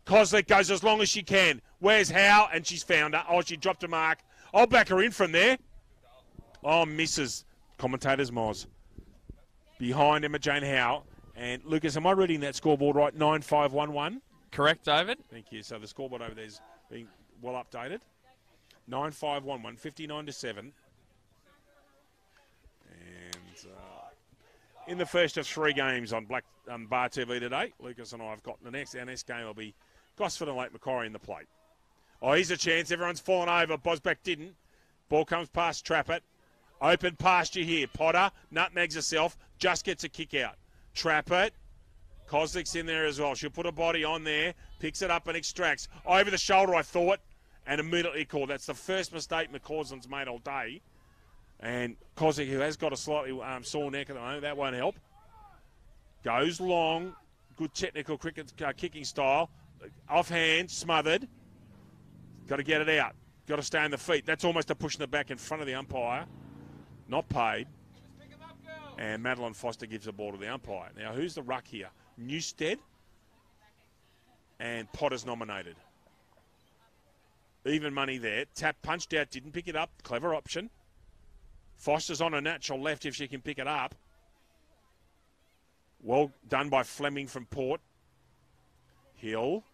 Kozlik goes as long as she can. Where's Howe? And she's found her. Oh, she dropped a mark. I'll back her in from there. Oh, misses. Commentators, Moz. Behind Emma Jane Howe. And, Lucas, am I reading that scoreboard right? 9-5-1-1? Correct, David. Thank you. So the scoreboard over there is being well updated. 9-5-1-1, 59-7. And in the first of 3 games on Black Bar TV today, Lucas and I have got our next game will be Gosford and Lake Macquarie in the plate. Oh, here's a chance. Everyone's fallen over. Bosbeck didn't. Ball comes past Trappett. Open pasture here. Potter nutmegs herself. Just gets a kick out. Trappett. Kozlik's in there as well. She'll put a body on there. Picks it up and extracts. Over the shoulder, I thought. And immediately called. That's the first mistake McCausland's made all day. And Kozlik, who has got a slightly sore neck at the moment, that won't help. Goes long. Good technical cricket kicking style. Offhand, smothered. Got to get it out. Got to stay on the feet. That's almost a push in the back in front of the umpire. Not paid. And Madeline Foster gives the ball to the umpire. Now, who's the ruck here? Newstead. And Potter's nominated. Even money there. Tap punched out, didn't pick it up. Clever option. Foster's on a natural left if she can pick it up. Well done by Fleming from Port. Hill.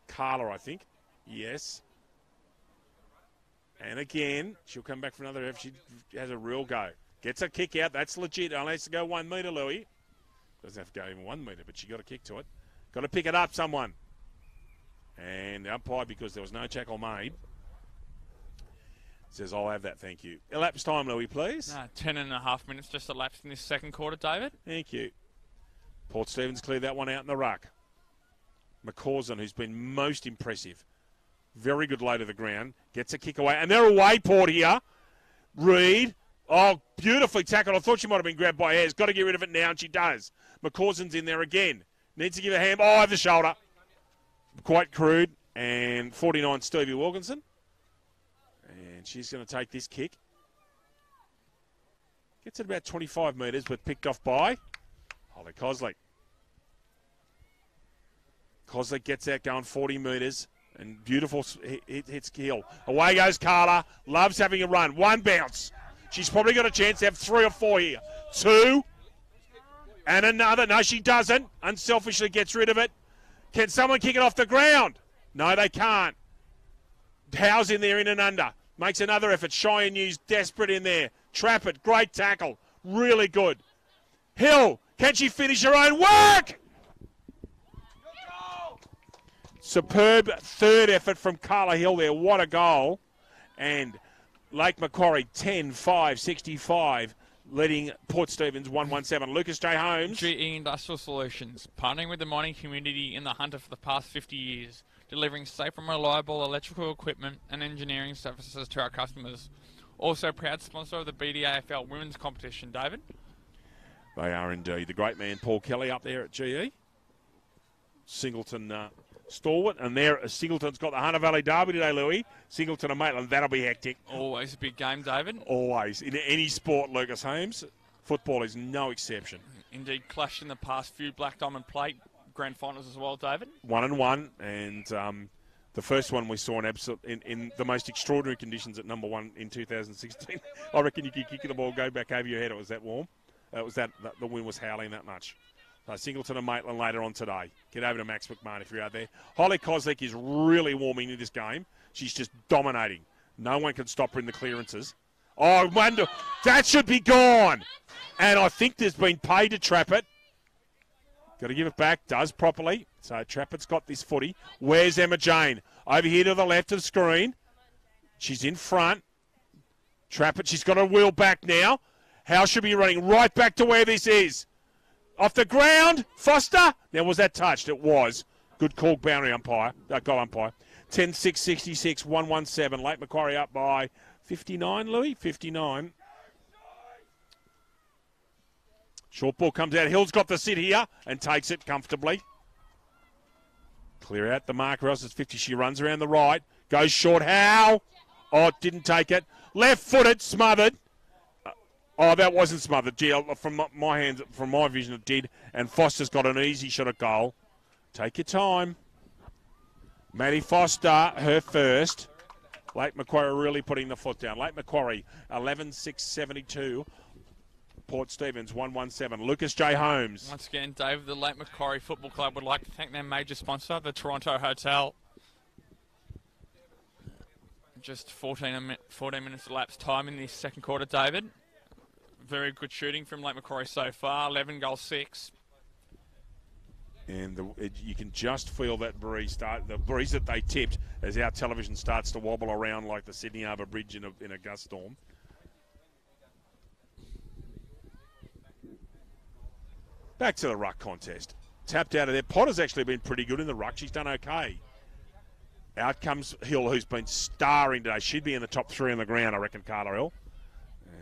Carla, I think. Yes. And again, she'll come back for another if she has a real go. Gets a kick out. That's legit. Only has to go 1 metre, Louis. Doesn't have to go even 1 metre, but she got a kick to it. Got to pick it up, someone. And the umpire, because there was no tackle made, says, I'll have that, thank you. Elapsed time, Louis, please. 10.5 minutes just elapsed in this second quarter, David. Thank you. Port Stephens cleared that one out in the ruck. McCausland, who's been most impressive. Very good lay to the ground. Gets a kick away. And they're away, Port here. Reed. Oh, beautifully tackled. I thought she might have been grabbed by hairs. Got to get rid of it now, and she does. McCausland's in there again. Needs to give a hand. Oh, over the shoulder. Quite crude. And 49, Stevie Wilkinson. And she's going to take this kick. Gets it about 25 metres, but picked off by Holly Kozlik. Kozlik gets out going 40 metres. And beautiful hits Hill. Away goes Carla. Loves having a run. 1 bounce. She's probably got a chance to have 3 or 4 here. 2. And another. No, she doesn't. Unselfishly gets rid of it. Can someone kick it off the ground? No, they can't. Howe's in there in and under. Makes another effort. Cheyenne News desperate in there. Trap it. Great tackle. Really good. Hill. Can she finish her own work? Superb third effort from Carla Hill there. What a goal. And Lake Macquarie 10-5-65, leading Port Stephens 1-1-7. Lucas J. Holmes. GE Industrial Solutions, partnering with the mining community in the Hunter for the past 50 years, delivering safe and reliable electrical equipment and engineering services to our customers. Also proud sponsor of the BDAFL women's competition, David. They are indeed. The great man Paul Kelly up there at GE. Singleton stalwart, and there Singleton's got the Hunter Valley Derby today, Louis. Singleton and Maitland, that'll be hectic. Always a big game, David. Always. In any sport, Lucas Holmes. Football is no exception. Indeed, clashed in the past few Black Diamond Plate grand finals as well, David. 1-1, and the first one we saw in the most extraordinary conditions at number 1 in 2016. I reckon you could kick the ball, go back over your head. It was that warm. The wind was howling that much. Singleton and Maitland later on today. Get over to Max McMahon if you're out there. Holly Kozlik is really warming in this game. She's just dominating. No one can stop her in the clearances. Oh, I wonder. That should be gone. And I think there's been paid to Trappett. Got to give it back. Does properly. So Trappett's got this footy. Where's Emma Jane? Over here to the left of the screen. She's in front. Trappett, she's got her wheel back now. How should be running right back to where this is? Off the ground, Foster. Now, was that touched? It was. Good call, boundary umpire. Goal umpire. 10-6-66, 1-1-7. Lake Macquarie up by 59, Louis? 59. Short ball comes out. Hill's got the sit here and takes it comfortably. Clear out the marker, else it's 50. She runs around the right. Goes short. How? Oh, didn't take it. Left-footed, smothered. Oh, that wasn't smothered. Gee, from my hands, from my vision, it did. And Foster's got an easy shot at goal. Take your time. Maddie Foster, her first. Lake Macquarie really putting the foot down. Lake Macquarie, 11-6-72. Port Stephens, 1-1-7. Lucas J. Holmes. Once again, Dave, the Lake Macquarie Football Club would like to thank their major sponsor, the Toronto Hotel. Just 14 minutes elapsed time in this second quarter, David. Very good shooting from Lake Macquarie so far, 11 goals, 6. And you can just feel that breeze start, the breeze that they tipped as our television starts to wobble around like the Sydney Harbour Bridge in a gust storm. Back to the ruck contest. Tapped out of there. Potter's actually been pretty good in the ruck. She's done okay. Out comes Hill, who's been starring today. She'd be in the top 3 on the ground, I reckon, Carla Hill.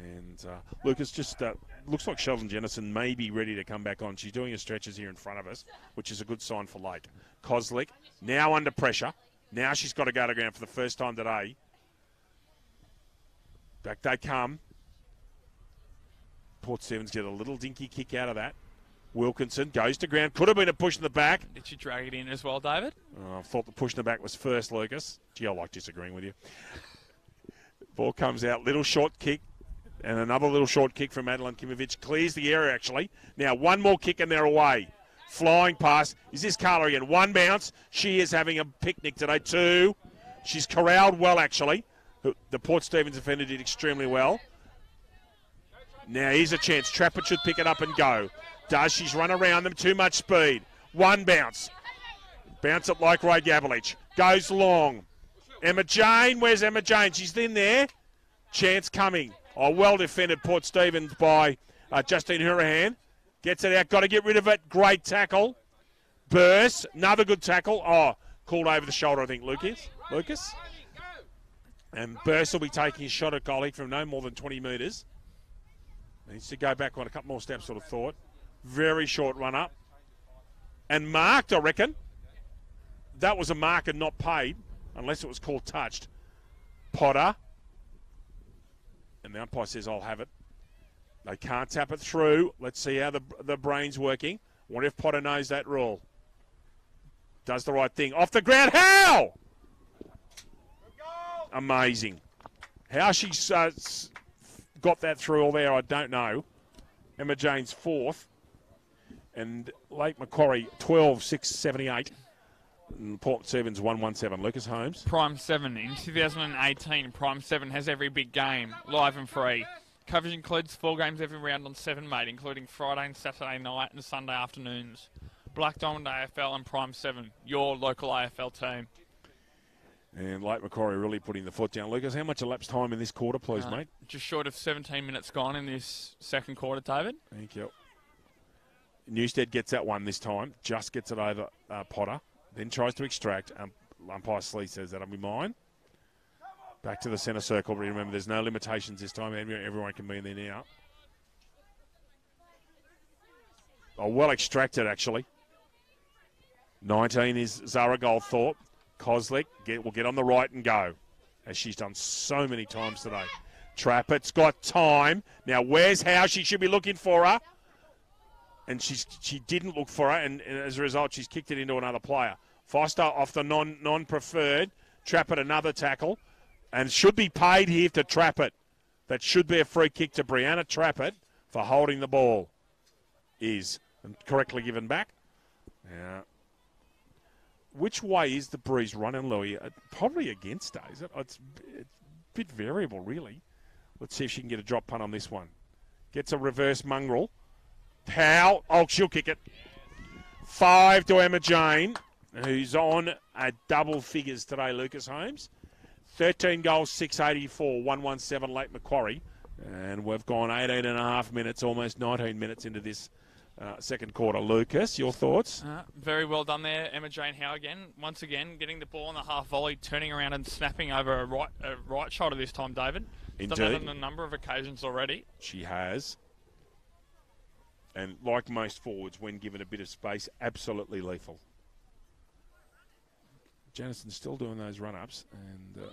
And Lucas just looks like Sheldon Jennison may be ready to come back on. She's doing her stretches here in front of us, which is a good sign for Lake. Koslick, now under pressure. Now she's got to go to ground for the first time today. Back they come. Port Stephens get a little dinky kick out of that. Wilkinson goes to ground. Could have been a push in the back. Did she drag it in as well, David? I thought the push in the back was first, Lucas. Gee, I like disagreeing with you. Ball comes out. Little short kick. And another little short kick from Madeline Kimovic. Clears the area, actually. Now, one more kick and they're away. Flying pass. Is this Carla again? One bounce. She is having a picnic today. 2. She's corralled well, actually. The Port Stephens defender did extremely well. Now, here's a chance. Trappett should pick it up and go. Does. She's run around them. Too much speed. One bounce. Bounce it like Ray Gabelich. Goes long. Emma Jane. Where's Emma Jane? She's in there. Chance coming. Oh, well defended Port Stephens by Justine Hurahan. Gets it out. Got to get rid of it. Great tackle. Burst. Another good tackle. Oh, called over the shoulder, I think, Lucas. And Burst will be taking a shot at goalie from no more than 20 metres. Needs to go back on a couple more steps, sort of thought. Very short run up. And marked, I reckon. That was a mark and not paid, unless it was called touched. Potter. And the umpire says, I'll have it. They can't tap it through. Let's see how the brain's working. Wonder if Potter knows that rule. Does the right thing. Off the ground. How? Amazing. How she's got that through all there, I don't know. Emma Jane's 4th. And Lake Macquarie, 12-6-78. And Port Stephens, 1-1-7. Lucas Holmes. Prime 7. In 2018, Prime 7 has every big game, live and free. Coverage includes 4 games every round on 7, mate, including Friday and Saturday night and Sunday afternoons. Black Diamond AFL and Prime 7, your local AFL team. And Lake Macquarie really putting the foot down. Lucas, how much elapsed time in this quarter, please, mate? Just short of 17 minutes gone in this second quarter, David. Thank you. Newstead gets that one this time. Just gets it over Potter. Then tries to extract. Umpire Slee says that'll be mine. Back to the centre circle. But remember, there's no limitations this time. Everyone can be in there now. Oh, well extracted, actually. 19 is Zara Goldthorpe. Koslick will get on the right and go, as she's done so many times today. Trappett's got time. Now, where's Howe? She should be looking for her. And she didn't look for her, and as a result, she's kicked it into another player. Foster off the non-preferred. Trappett another tackle. And should be paid here to Trappett. That should be a free kick to Brianna Trappett for holding the ball. Is correctly given back. Yeah. Which way is the breeze running, Louis? Probably against her, is it? It's a bit variable, really. Let's see if she can get a drop punt on this one. Gets a reverse mongrel. Powell. Oh, she'll kick it. 5 to Emma Jane, who's on double figures today, Lucas Holmes. 13 goals, 684, 117 Lake Macquarie. And we've gone 18 and a half minutes, almost 19 minutes into this second quarter. Lucas, your thoughts? Very well done there, Emma Jane Howe again. Once again, getting the ball on the half volley, turning around and snapping over a right shoulder this time, David. Indeed. Done that on a number of occasions already. She has. And like most forwards, when given a bit of space, absolutely lethal. Janison's still doing those run-ups, and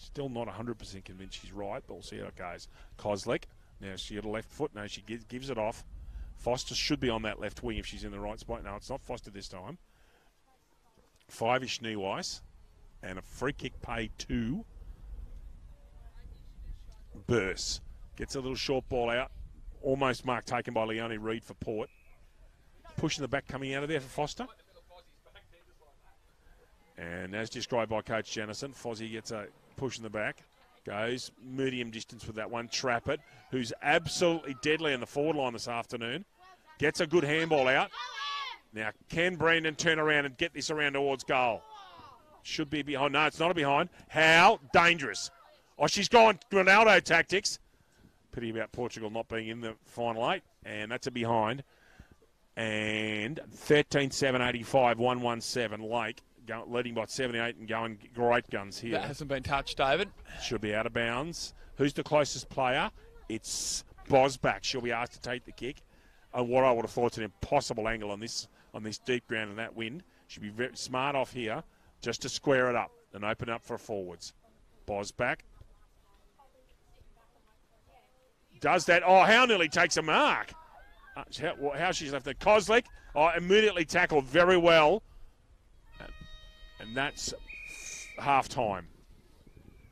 Still not 100% convinced she's right, but we'll see how it goes. Kozlik. Now she got a left foot. No, she gives it off. Foster should be on that left wing if she's in the right spot. No, it's not Foster this time. 5-ish Neuweiss. And a free kick paid to Burse. Gets a little short ball out. Almost mark taken by Leonie Reid for Port. Pushing the back coming out of there for Foster. And as described by Coach Jennison, Fozzie gets a push in the back. Goes medium distance with that one. Trappett, who's absolutely deadly in the forward line this afternoon. Gets a good handball out. Now, can Brandon turn around and get this around towards goal? Should be behind. No, it's not a behind. How dangerous. Oh, she's gone Ronaldo tactics. Pity about Portugal not being in the final 8. And that's a behind. And 13-7-85, 1-1-7 Lake. Leading by 78 and going great guns here. That hasn't been touched, David. Should be out of bounds. Who's the closest player? It's Bosbach. She'll be asked to take the kick. And what I would have thought is an impossible angle on this deep ground and that wind. She'll be very smart off here just to square it up and open up for forwards. Bosbach. Does that. Oh, how nearly takes a mark. How she's left it. Kozlik. Oh, immediately tackled very well. And that's half-time.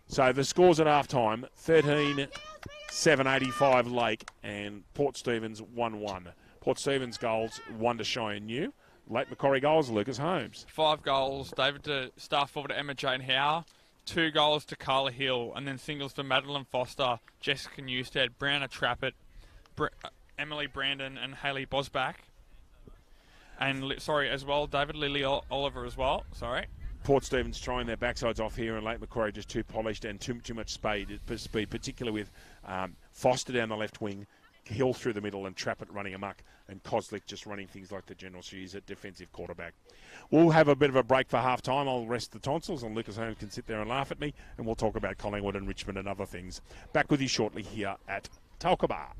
So the scores at half-time, 13-7-85 Lake and Port Stephens 1-1. Port Stephens goals, 1 to Cheyenne New. Late Macquarie goals, Lucas Holmes. 5 goals, David to staff forward to Emma Jane Howe. 2 goals to Carla Hill, and then singles for Madeline Foster, Jessica Newstead, Brianna Trappett, Emily Brandon and Hayley Bosbach. And, as well, David Lily Oliver as well, sorry. Port Stephens trying their backsides off here, and Lake Macquarie just too polished and too much speed, particularly with Foster down the left wing, Hill through the middle, and Trappett running amok, and Kozlik just running things like the general she's at defensive quarterback. We'll have a bit of a break for half time. I'll rest the tonsils, and Lucas Holmes can sit there and laugh at me, and we'll talk about Collingwood and Richmond and other things. Back with you shortly here at Talkaba.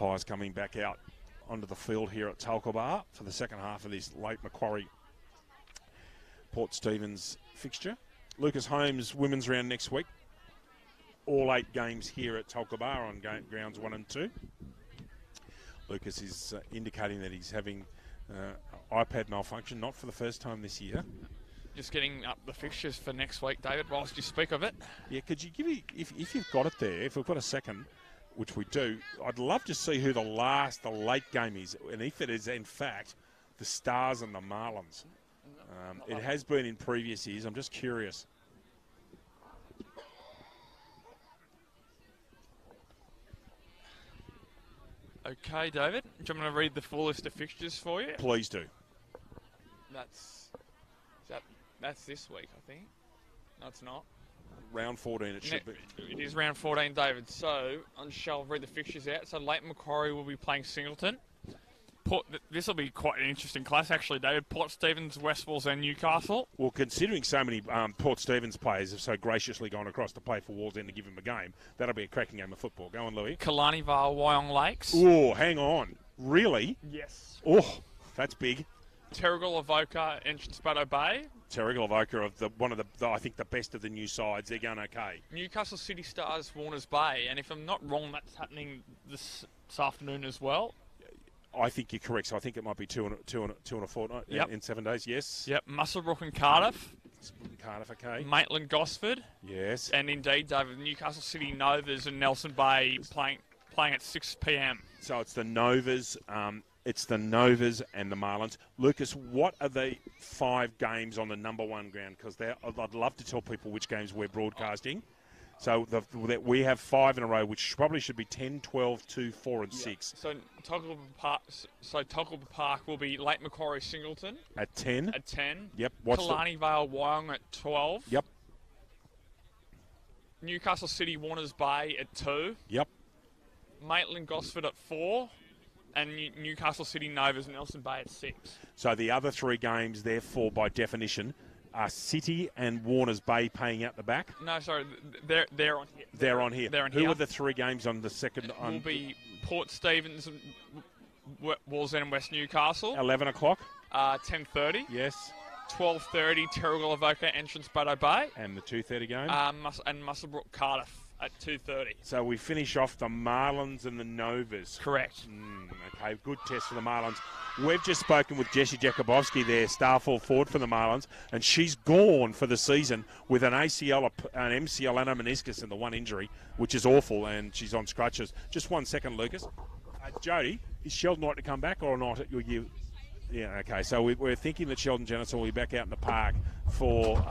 umpires coming back out onto the field here at Talcobar for the second half of this late Macquarie Port Stephens fixture. Lucas Holmes women's round next week. All 8 games here at Talcobar on grounds 1 and 2. Lucas is indicating that he's having iPad malfunction, not for the first time this year. Just getting up the fixtures for next week, David, whilst you speak of it. Yeah, could you give me, if you've got it there, if we've got a second, which we do, I'd love to see who the late game is, and if it is, in fact, the Stars and the Marlins. It has been in previous years. I'm just curious. Okay, David, do you want me to read the full list of fixtures for you? Please do. That's this week, I think. No, it's not. Round 14 it should be. It is round 14, David. So, I shall read the fixtures out. So, Late Macquarie will be playing Singleton. This will be quite an interesting class, actually, David. Port Stephens, Westwalls and Newcastle. Well, considering so many Port Stephens players have so graciously gone across to play for Wallsend to give him a game, that'll be a cracking game of football. Go on, Louis. Kalani Vale, Wyong Lakes. Oh, hang on. Really? Yes. Oh, that's big. Terrigal Avoca, Entrance Baddo Bay. Terrigal Avoca of one of the I think the best of the new sides. They're going okay. Newcastle City Stars, Warners Bay, and if I'm not wrong, that's happening this afternoon as well. I think you're correct. So I think it might be two and a fortnight in 7 days. Yes. Yep. Muswellbrook and Cardiff. Cardiff, okay. Maitland, Gosford. Yes. And indeed, David, Newcastle City Novas and Nelson Bay playing at 6 p.m. So it's the Novas. It's the Novas and the Marlins. Lucas, what are the 5 games on the number 1 ground? Because I'd love to tell people which games we're broadcasting. So we have 5 in a row, which probably should be 10, 12, 2, 4, and 6. So Toggleba Park will be Late Macquarie Singleton at 10. At 10. Yep. Kalani Vale Wyong at 12. Yep. Newcastle City Warners Bay at 2. Yep. Maitland Gosford at 4. And Newcastle City Novas Nelson Bay at 6. So the other 3 games, therefore, by definition, are City and Warners Bay paying out the back? No, sorry, they're on here. They're on here. They're on Who here. are the 3 games on the second? It will be Port Stephens, Wallsend and West Newcastle. 11 o'clock? 10:30. Yes. 12:30, Terrigal Avoca, Entrance Baddo Bay. And the 2:30 game? And Muswellbrook Cardiff at 2:30. So we finish off the Marlins and the Novas. Correct. Okay, good test for the Marlins. We've just spoken with Jessie Jakubowski there, star full forward for the Marlins, and she's gone for the season with an ACL, an MCL and a meniscus in the one injury, which is awful, and she's on scratches. Just 1 second, Lucas. Jody, is Sheldon right to come back or not? Yeah, okay, so we're thinking that Sheldon Jennison will be back out in the park for...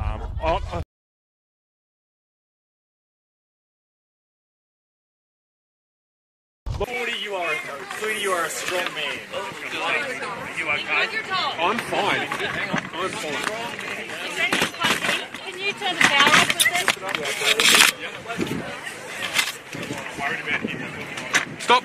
Forty, you are a coach. 30, you are a strong man. Are you okay? I'm fine. I'm fine. Can you turn the power off with this? Stop.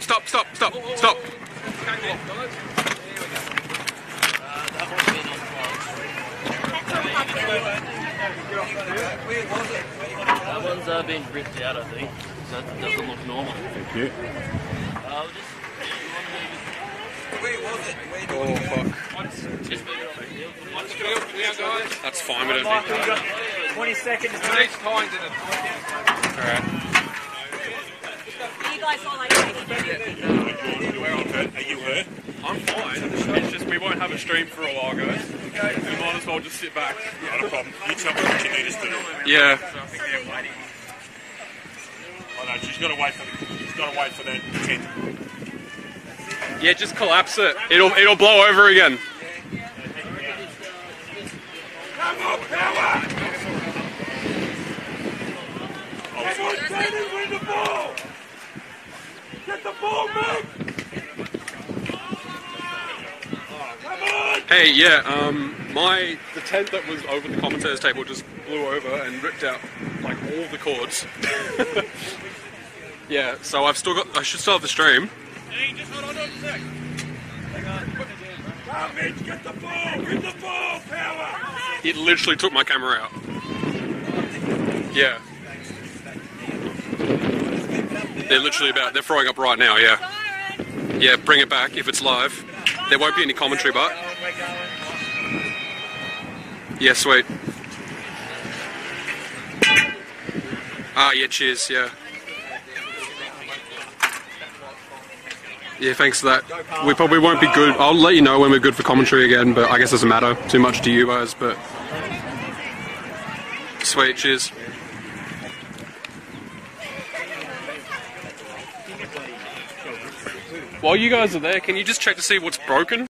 That one's been ripped out, I think. So it doesn't look normal. Thank you. Oh, fuck. That's fine, we don't need that. 20 seconds. It takes time, doesn't it? Alright. You guys all okay? Are you hurt? I'm fine. It's just we won't have a stream for a while, guys. We might as well just sit back. Not a problem. You tell me what you need us to do. Yeah. So I think they're waiting. Oh no, she's got to wait for that tent. Yeah, just collapse it. It'll blow over again. Come on, power! Win the ball! Get the ball, man! Come on! Hey, yeah, the tent that was over the commentators table just blew over and ripped out like all the cords. Yeah, so I should still have the stream. Hey, just hold on a sec. Come, Mitch, get the ball! Win the ball, power! It literally took my camera out. Yeah. They're throwing up right now, yeah. Yeah, bring it back if it's live. There won't be any commentary, but... Yeah, sweet. Ah, yeah, cheers, yeah. Yeah, thanks for that. We probably won't be good. I'll let you know when we're good for commentary again, but I guess it doesn't matter too much to you guys, but... Sweet, cheers. While you guys are there, can you just check to see what's broken?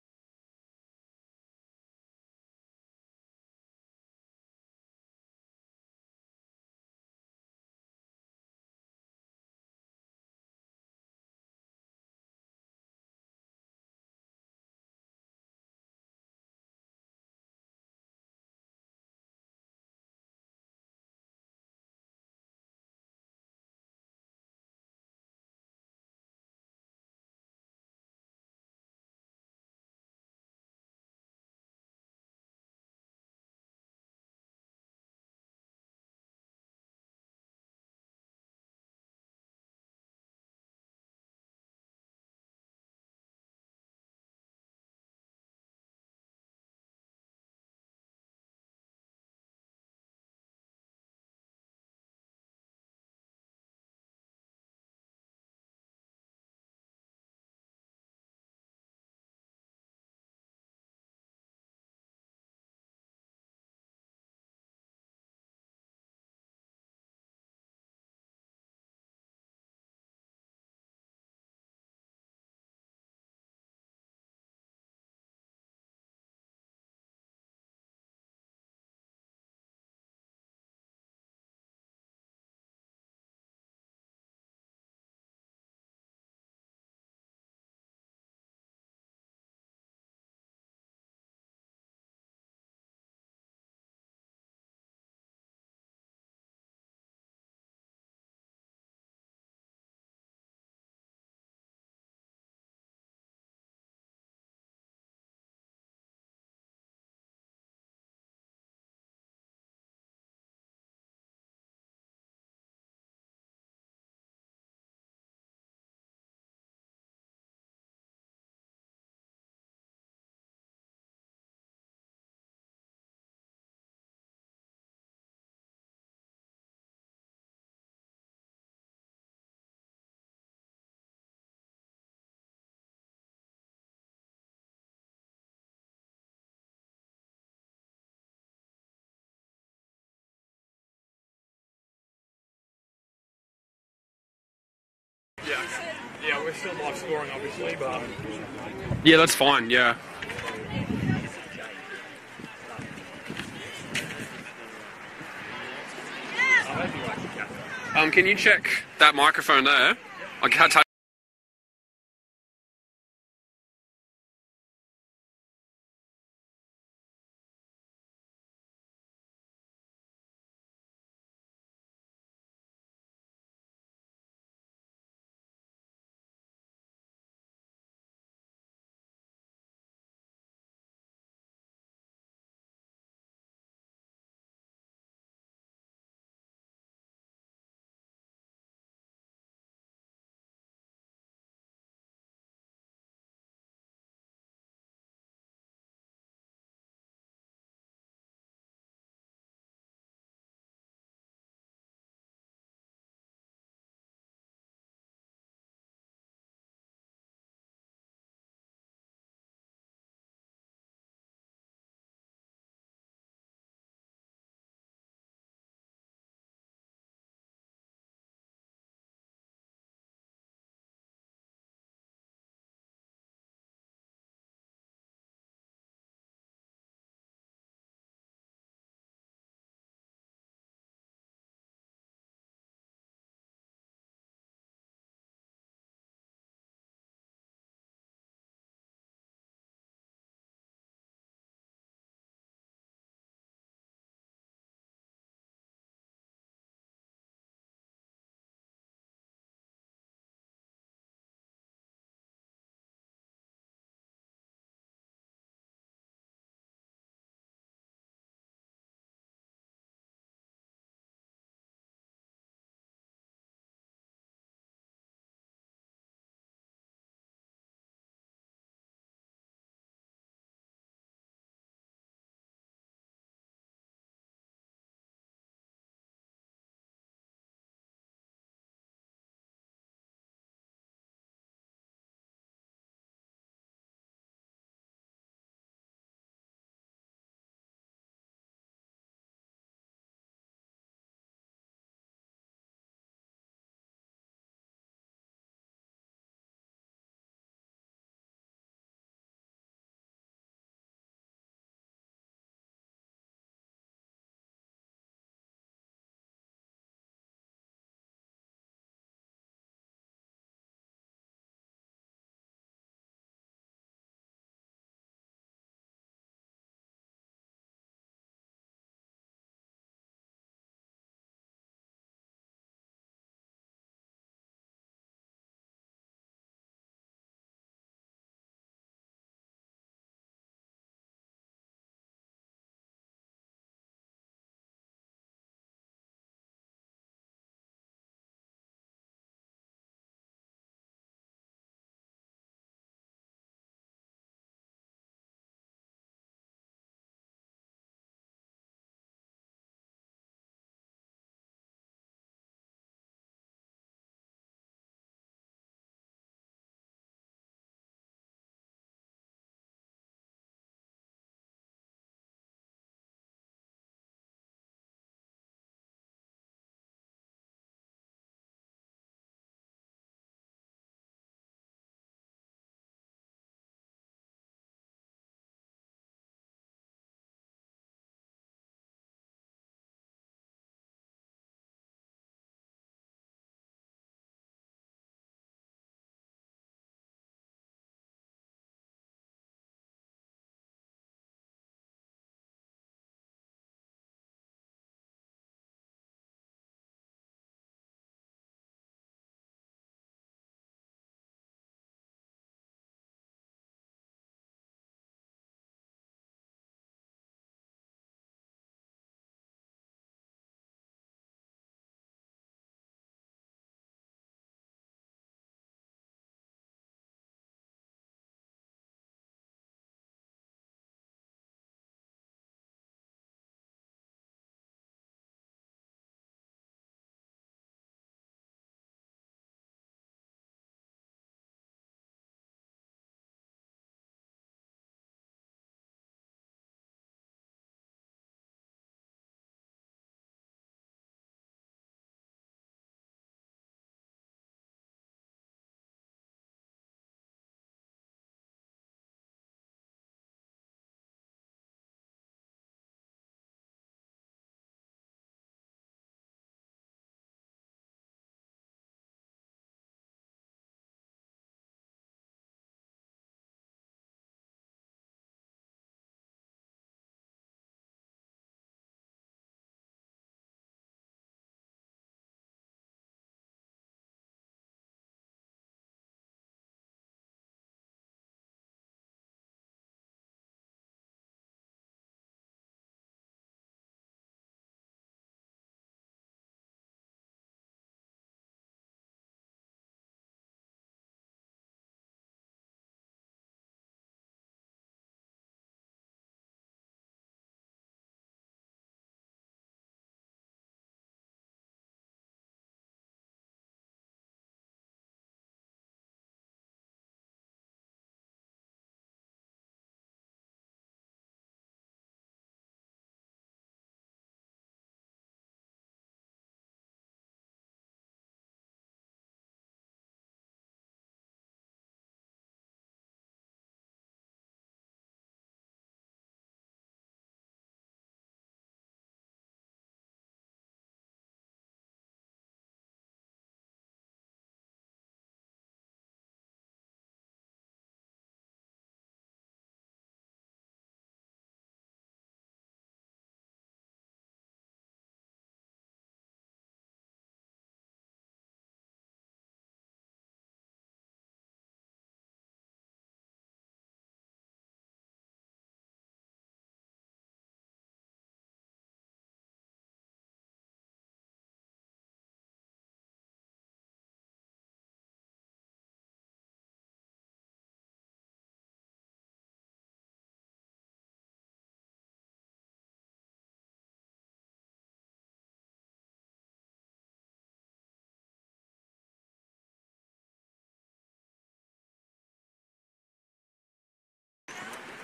Yeah, we're still live scoring, obviously, but... Yeah, that's fine, yeah. Can you check that microphone there? I can't tell.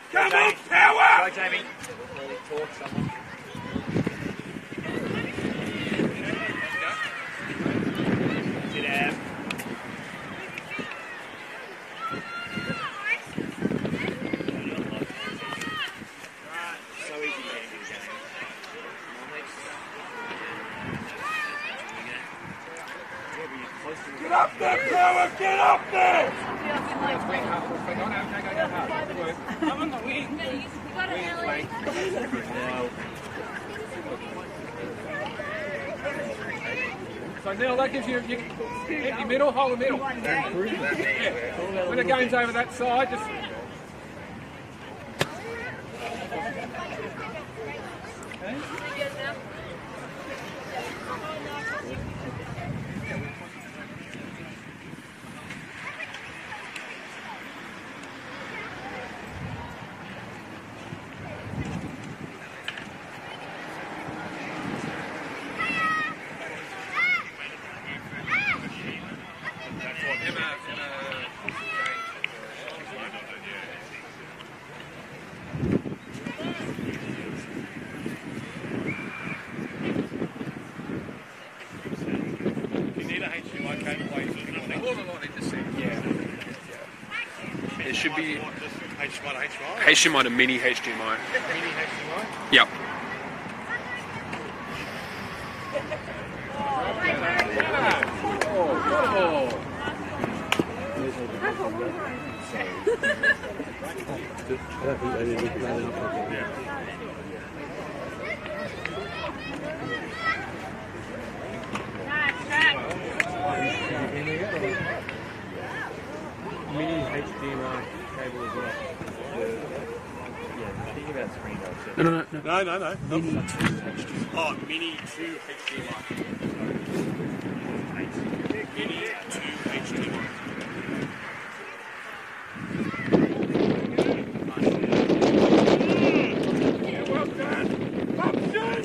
Come on, power! Go, Jamie. Talk someone. Sit down. So easy to get into the game. Get up there, power! Get up there! I'm on the wing. So Neil, that gives you empty middle, hold the middle. Yeah. When the game's over that side, just... It should be HDMI. HDMI to mini HDMI. Mini HDMI? Yep. Mini HDMI cable as well. Yeah, think about screen though. No. No. Mini 2 HDMI. Oh, Mini 2 HDMI. Mini 2 HDMI. Well done! Option!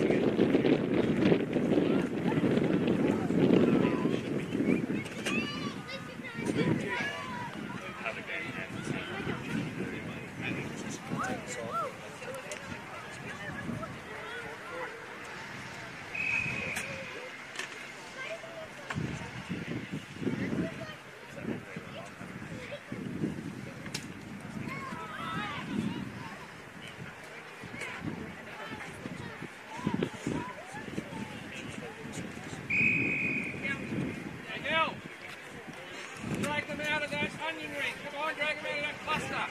Drag them out of that onion ring. Come on, drag them out of that cluster.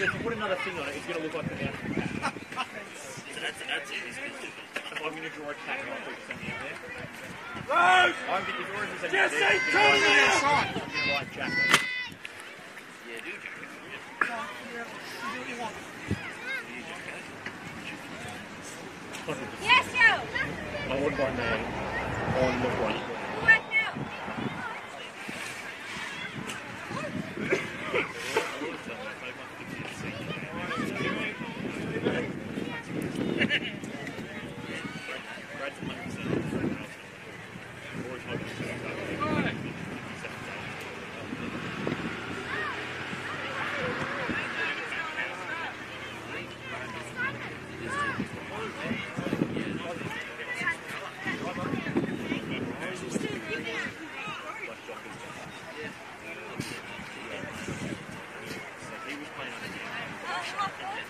If you put another thing on it, it's going to look like the mouth of a cat. So that's it. If I'm going to draw a cat and I'll put something in there. Jesse, come here! I'm going to write Jack. Yeah, do Jack. Yes, no. I would write name on the right. What now?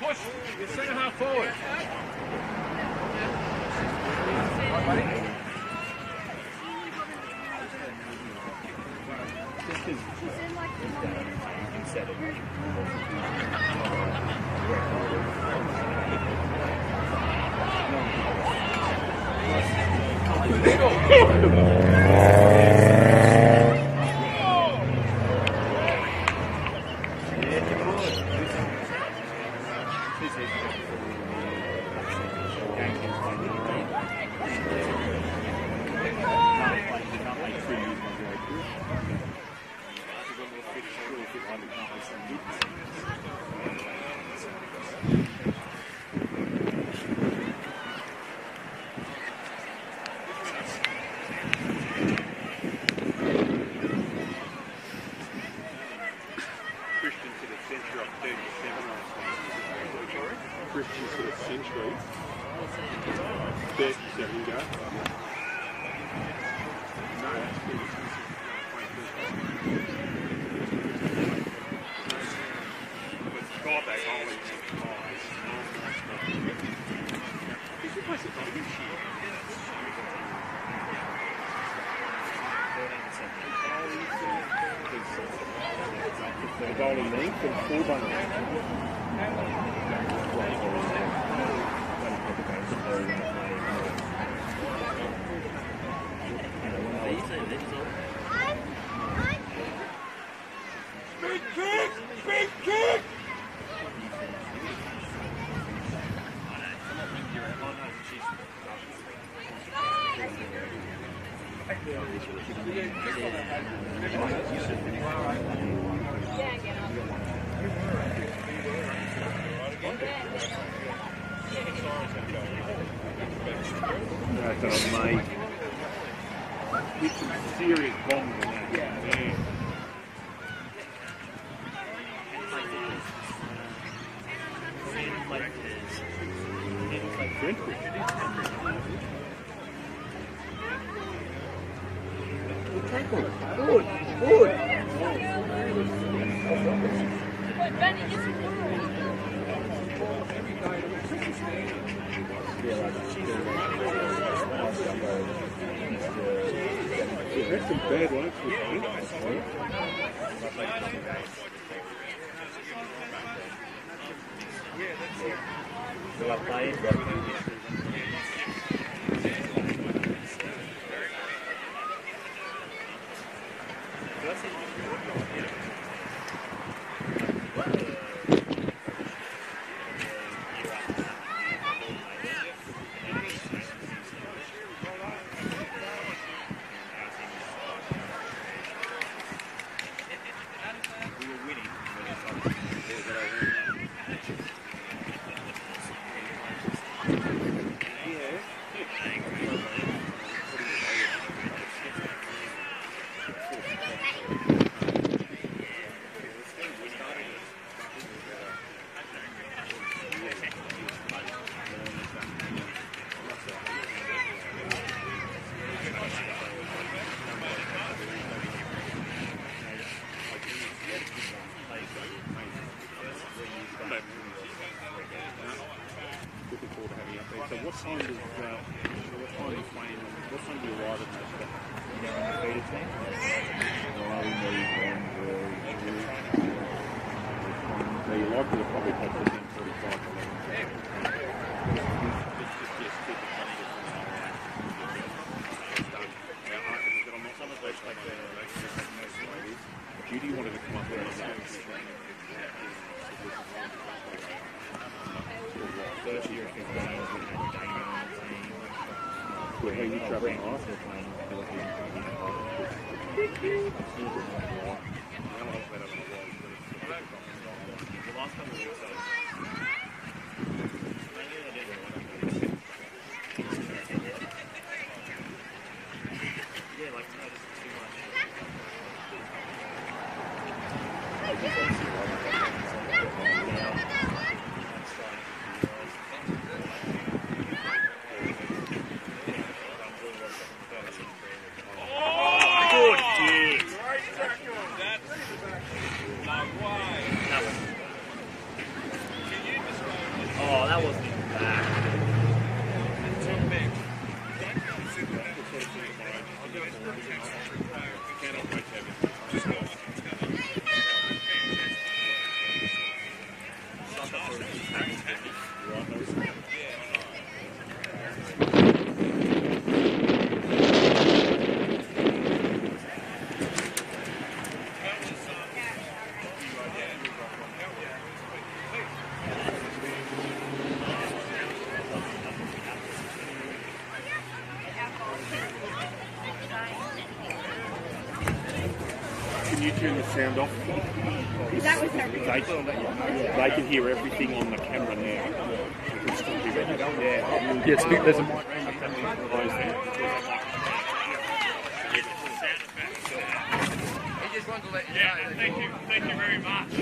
Push. You're centre half forward. Middle. sound off. That was her. They can hear everything on the camera now. You can still hear it. Yeah. Yeah, there's a He just wanted to let you know. Thank you very much.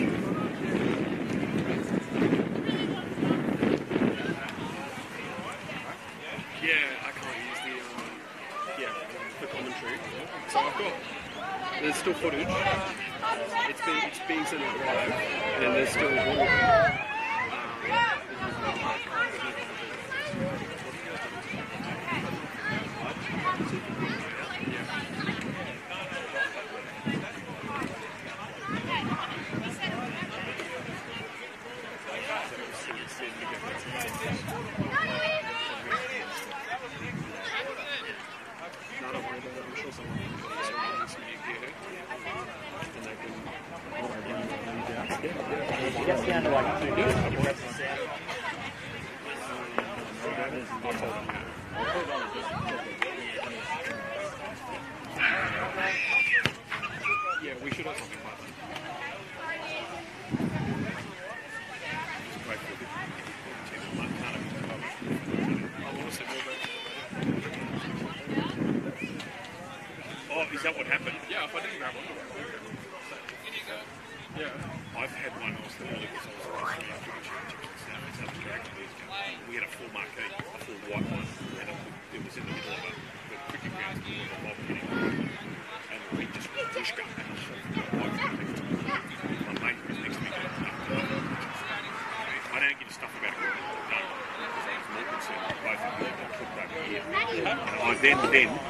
Yeah, I can't use the commentary. So I've got, there's still footage. It's being sent out live, and there's still Gets down to like 2 minutes. Yeah, we should have something like that. Oh, is that what happened? Yeah, if I didn't grab one. Yeah. I've had one also earlier because I was we had a full marquee, a full white one, and it was in the middle of the cricket ground, a mob hitting, and we just pushed up and my mate was next to me going, I don't give a stuff about it, no, because I was more concerned with both of them that took over here. Then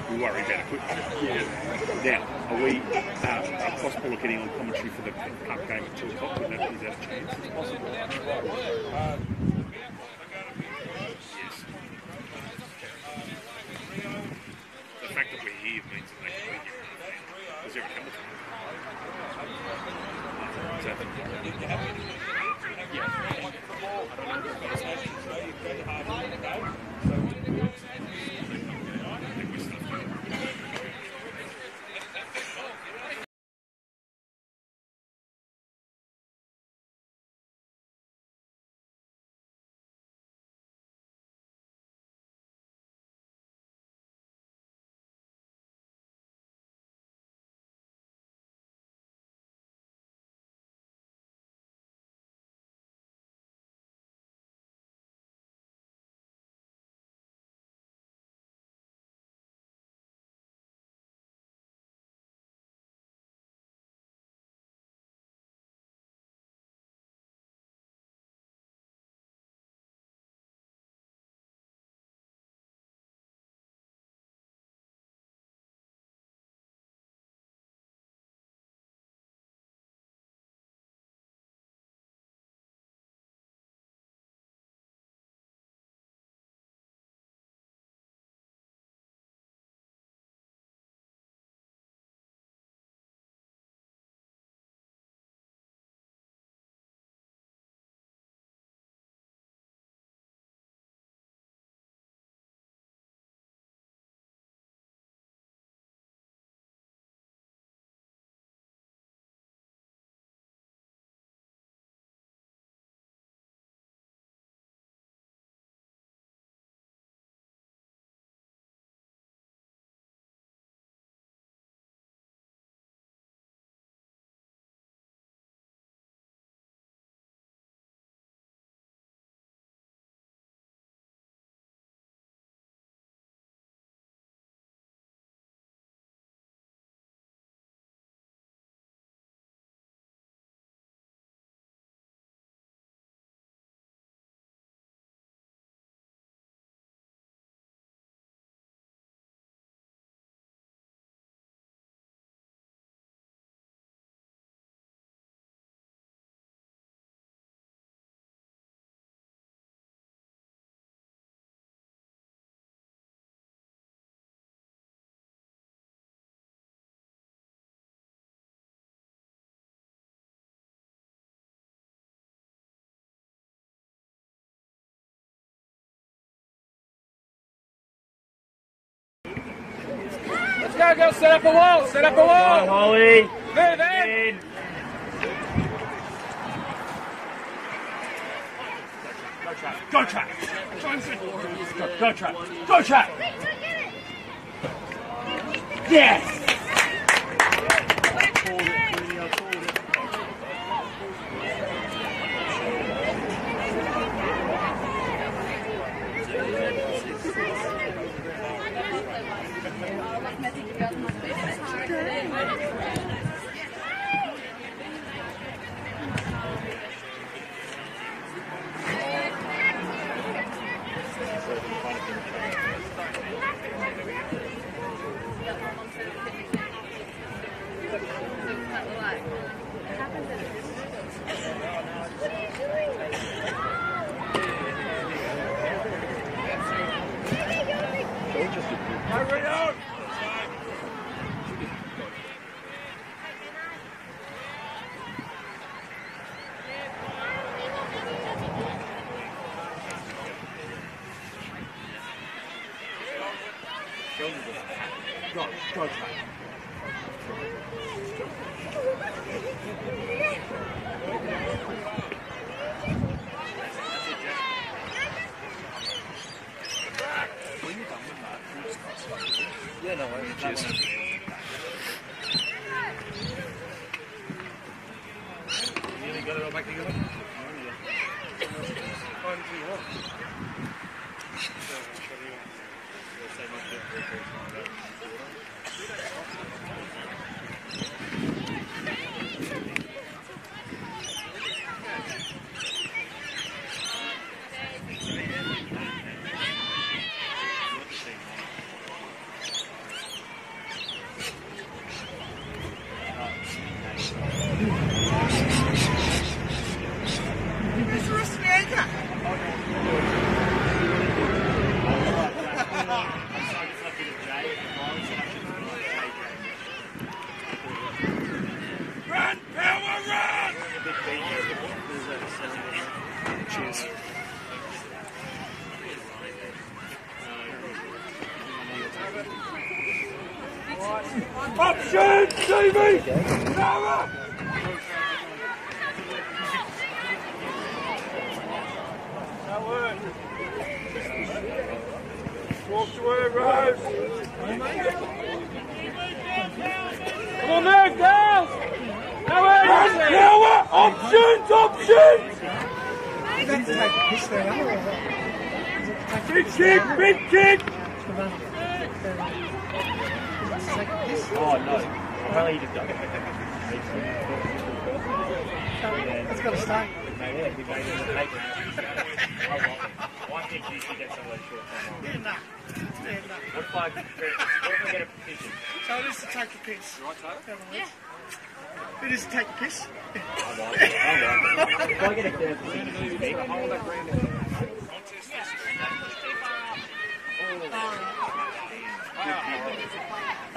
we worry about equipment. Yeah. Now, are we possible of getting on commentary for the cup game at 2 o'clock? Is that a chance? It's possible. Yes. The fact that we're here means that they can be here. Is there a Hamilton? Is that Let's go, set up a wall, set up a wall. Holly. Move in. Go track. Go track. Go track. Yes. Yeah, no worries. Cheers. Nearly got it all back together. Option, Davey! Power! That worked. Walk away, Rose. Come on, move, girls! Power! Options, options! Big kick, big kick! Oh no, apparently he just done it. That's got to stay. Yeah, he made it in the paper. I think you should get some of those short term. What flag? What if we get a petition? So it is to take the piss. Right, Taylor? Yeah. It is to take the piss. If I get a clear petition, hold that ground.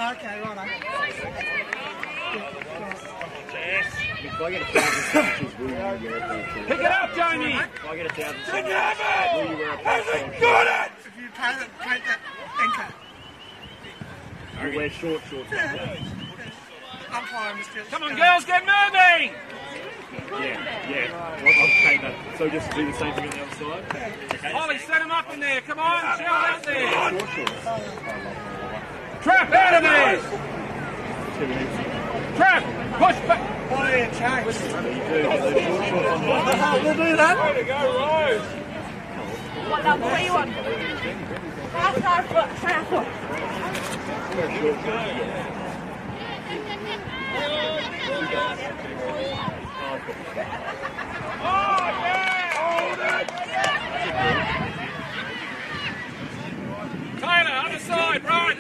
Okay, right on. Yes. If I get 1,000 signatures, will you wear a pink? Pick it up, Jamie! If I get 1,000 signatures, Did you have it? will you wear a pink? Hasn't got it! If you paint that anchor. You'll wear short I'm fine, Mr. Come on, girls, get moving! Yeah. I'll paint that. So just do the same thing on the other side? Okay. Ollie, set him up in there. Come on, shell out there. Trap out of there! Trap! Push back! Oh, yeah, change. We'll do that. Way to go, Rose! What number are you on? Half foot, half foot. Oh, yeah! Hold it! Taylor, other side, right!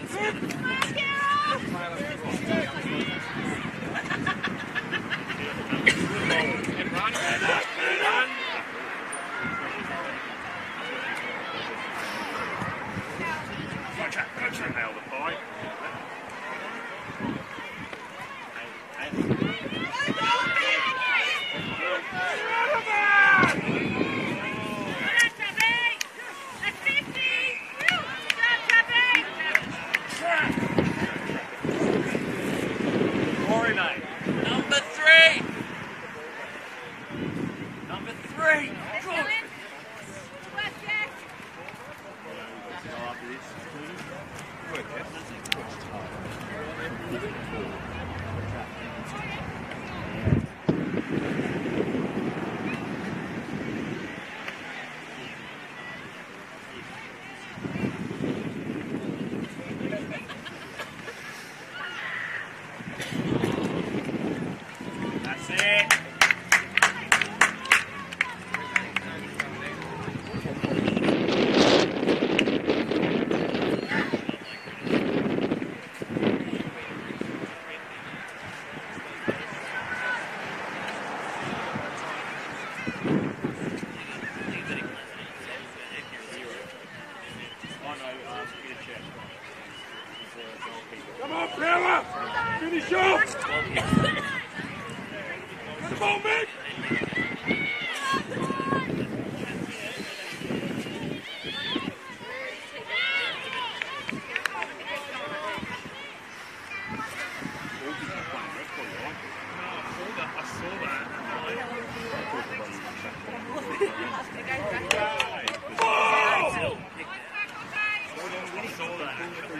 Nail the pie. on, Mick!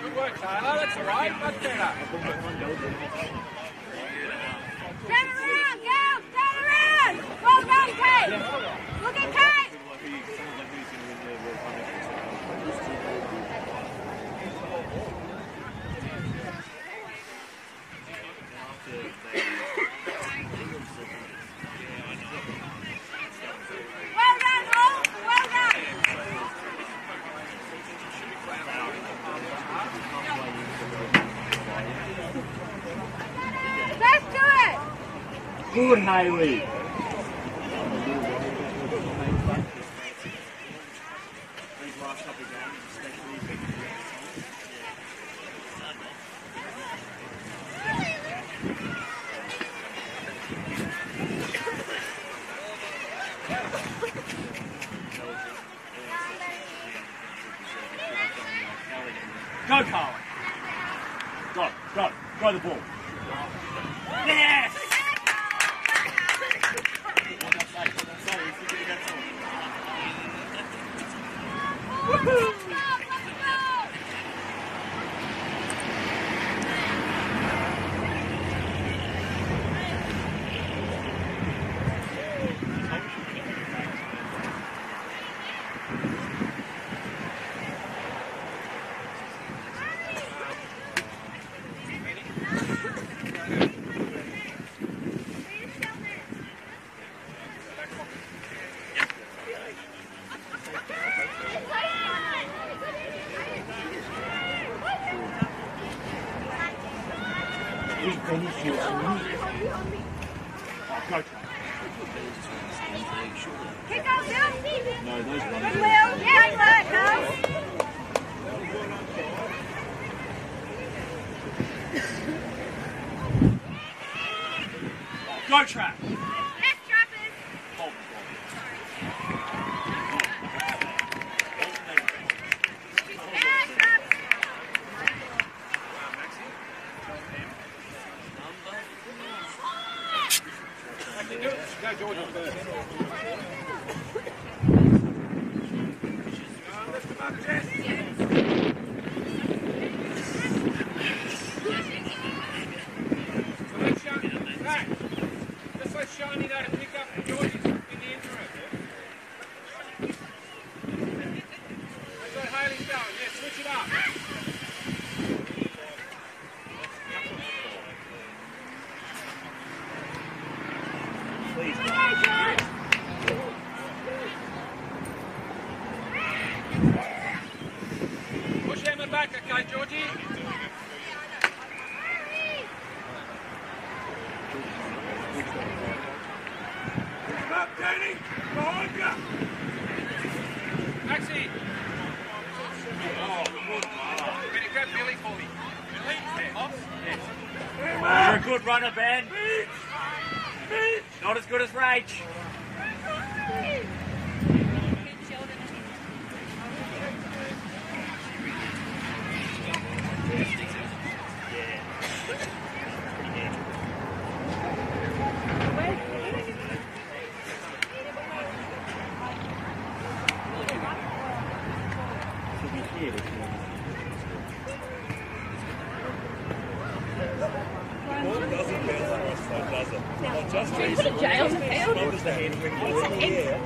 Good work, Taylor. That's all right. Much better. Turn around, girls! Turn around! Well done, Kate! Look at Kate! Well done, all! Well done! Let's do it! Good, Hayley. Go, Carl. Go the ball. Yes! Woohoo! Kick off, Bill! No, those ones. Good, Will. Yeah, work, girls. Go, Trap. Yes, trappers. Yes, traps. Go, George, first. Lift them up, Jess. Just let Shani know to pick up George in the interim. That's what Haley's going. Yeah, switch it up. Push Emma back, okay, Georgie? Come up, Danny! Behind you! Maxie! Oh, good. Better grab Billy for me. Billy? Off? Yes. You're a good runner, Ben. Not as good as Rach. Just put a jail to field. As the hand went in the air,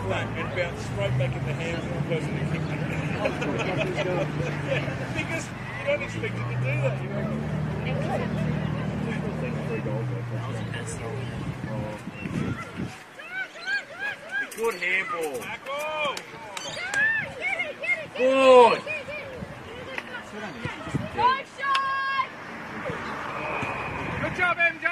flat and bounced straight back in the hands of the person who kicked it. Because you don't expect it to do that. Good handball. Good. Good job, MJ!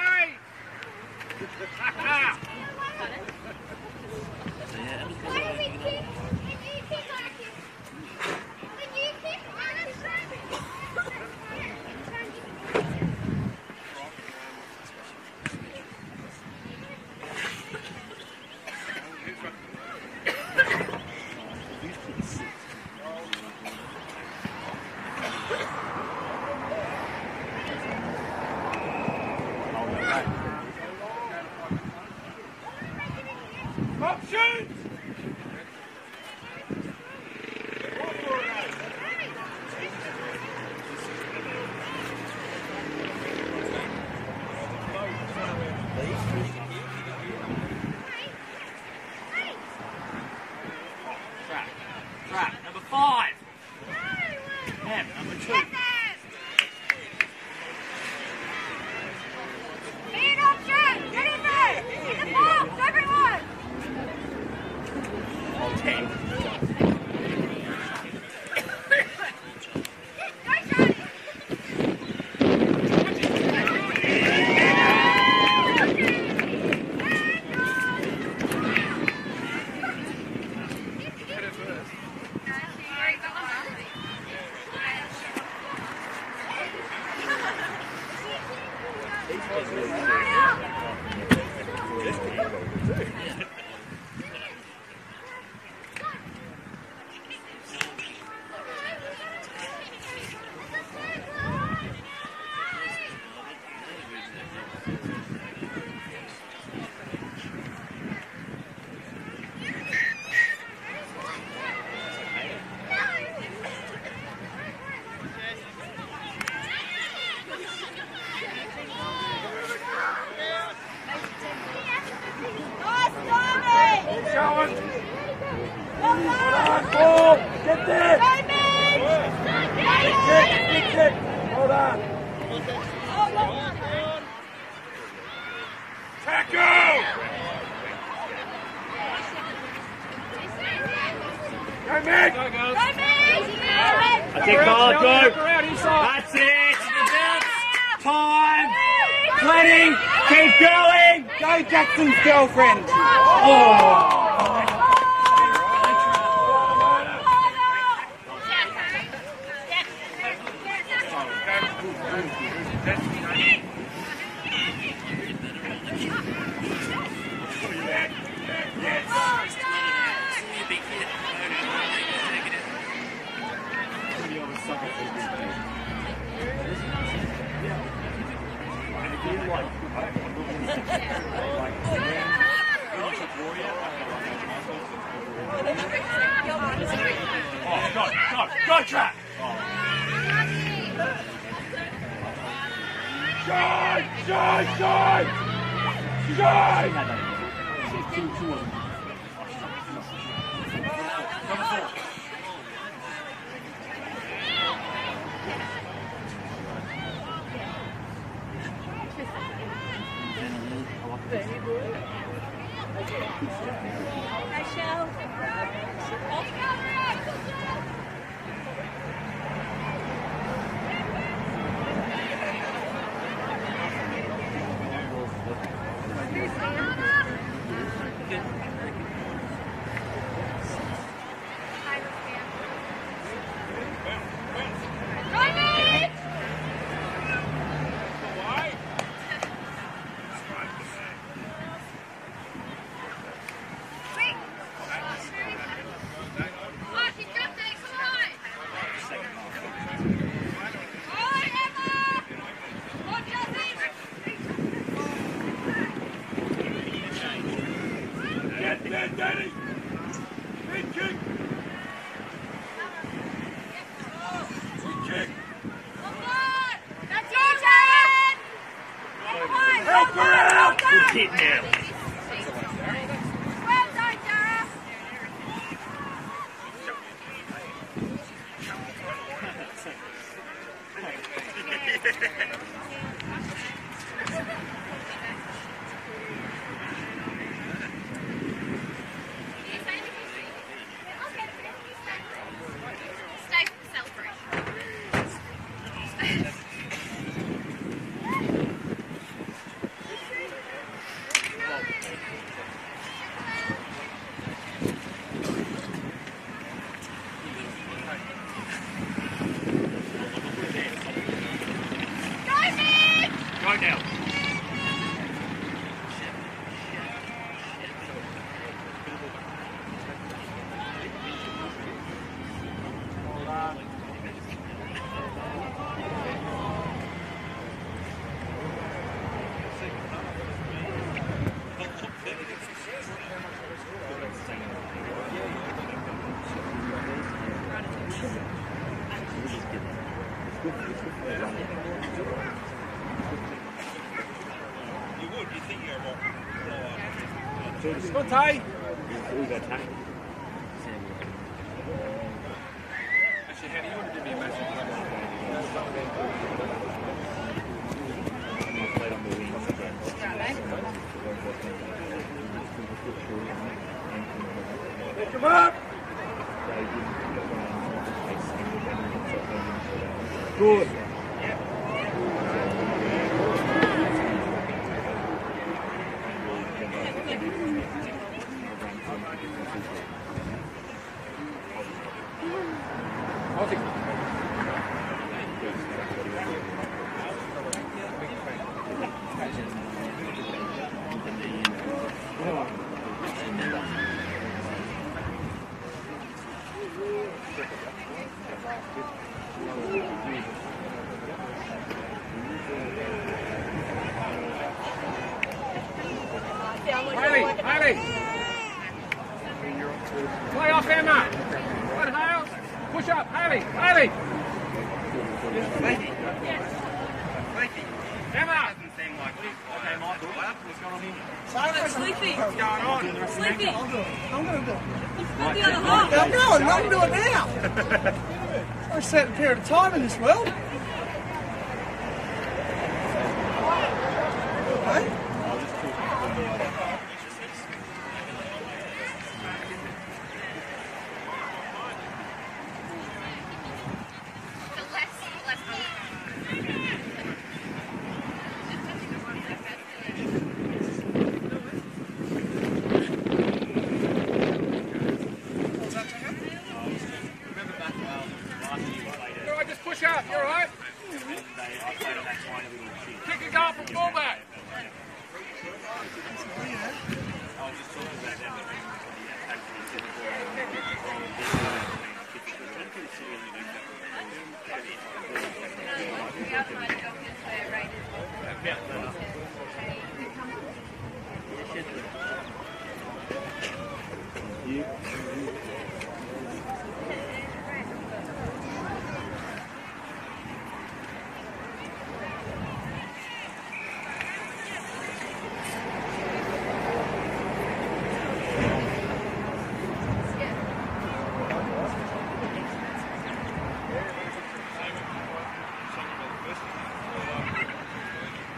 going. Hold on, ball. Get there. Fix it. Hold on. Tackle. Go, Mick. I think Carl, go. That's it. Time. Plenty. Keep going. Go Jackson's girlfriend. Oh. Go track. Shine! Shine! Shine! Shine! Scotty! Come up! Good. Haley! Play off Emma! One Hale! Push up, Haley! Emma! Okay, Michael, what's going on here? Sleepy. What's going on? Sleepy. I'm going to do it. Put the other half. I'm going. I'm doing it now. For a certain period of time in this world. Okay. Alright, just push up, you alright? Kick a goal from fullback.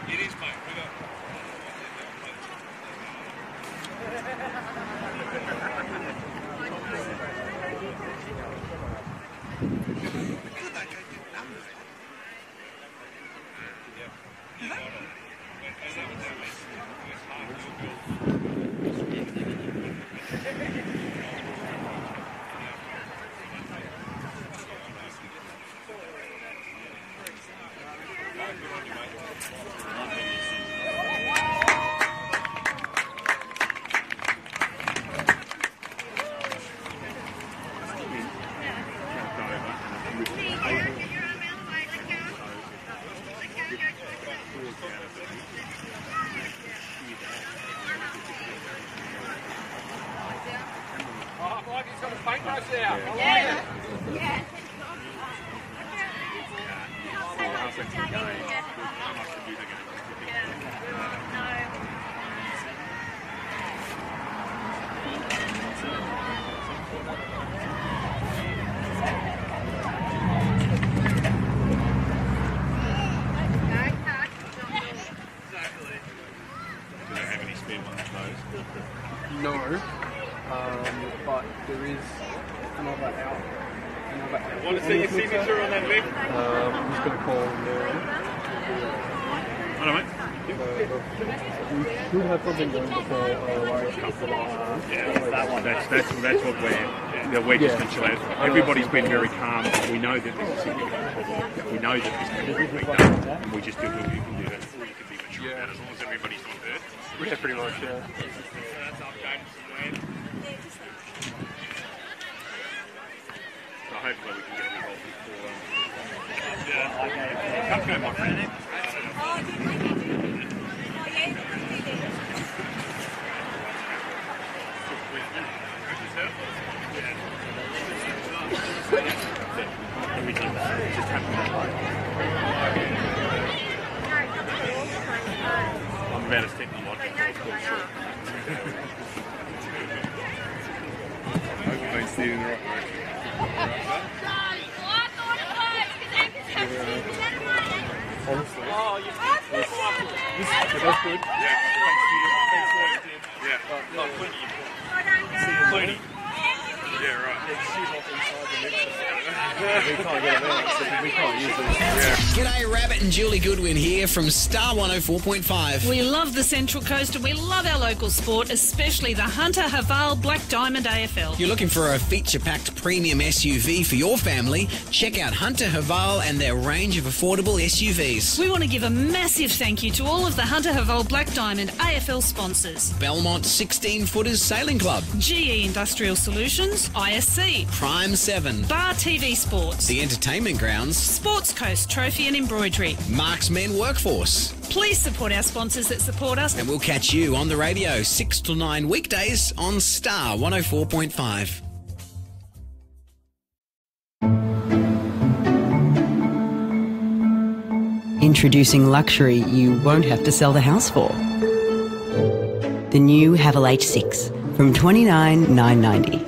It is, mate. We got. Oh, like he's got a paintbrush out. I like Yeah. it. Yeah. Do they have any spare ones of those? No, but there is another out. Want to see your signature on that, Mick? I'm just going to call now. I don't know. We should have something going before Warriors Cup for Yeah, that one. That's what we're just been chill out. Everybody's been very calm. We know that this is significant problem. We know that this can be done, and we just do what we can do. That's all you can be mature about, as long as everybody's not hurt. Yeah, pretty much, yeah. That's updated somewhere. So hopefully we can get a result before. Cup go, my friend. Just happen that way. I'm about as technological as possible. I've been steering the right honestly. Oh, That's good. Yeah, thanks for what you did. Yeah. Not Clooney. Yeah, right. We can't get it out, so we can't use it. G'day, Rabbit and Julie Goodwin here from Star 104.5. We love the Central Coast and we love our local sport, especially the Hunter Haval Black Diamond AFL. If you're looking for a feature-packed premium SUV for your family, check out Hunter Haval and their range of affordable SUVs. We want to give a massive thank you to all of the Hunter Haval Black Diamond AFL sponsors. Belmont 16-footers Sailing Club, GE Industrial Solutions, ISC, Prime 7, Bar TV Sports, The Entertainment Grounds, Sports Coast Trophy and Embroidery. Marks Men Workforce. Please support our sponsors that support us. And we'll catch you on the radio 6 to 9 weekdays on Star 104.5. Introducing luxury you won't have to sell the house for. The new Haval H6 from $29,990.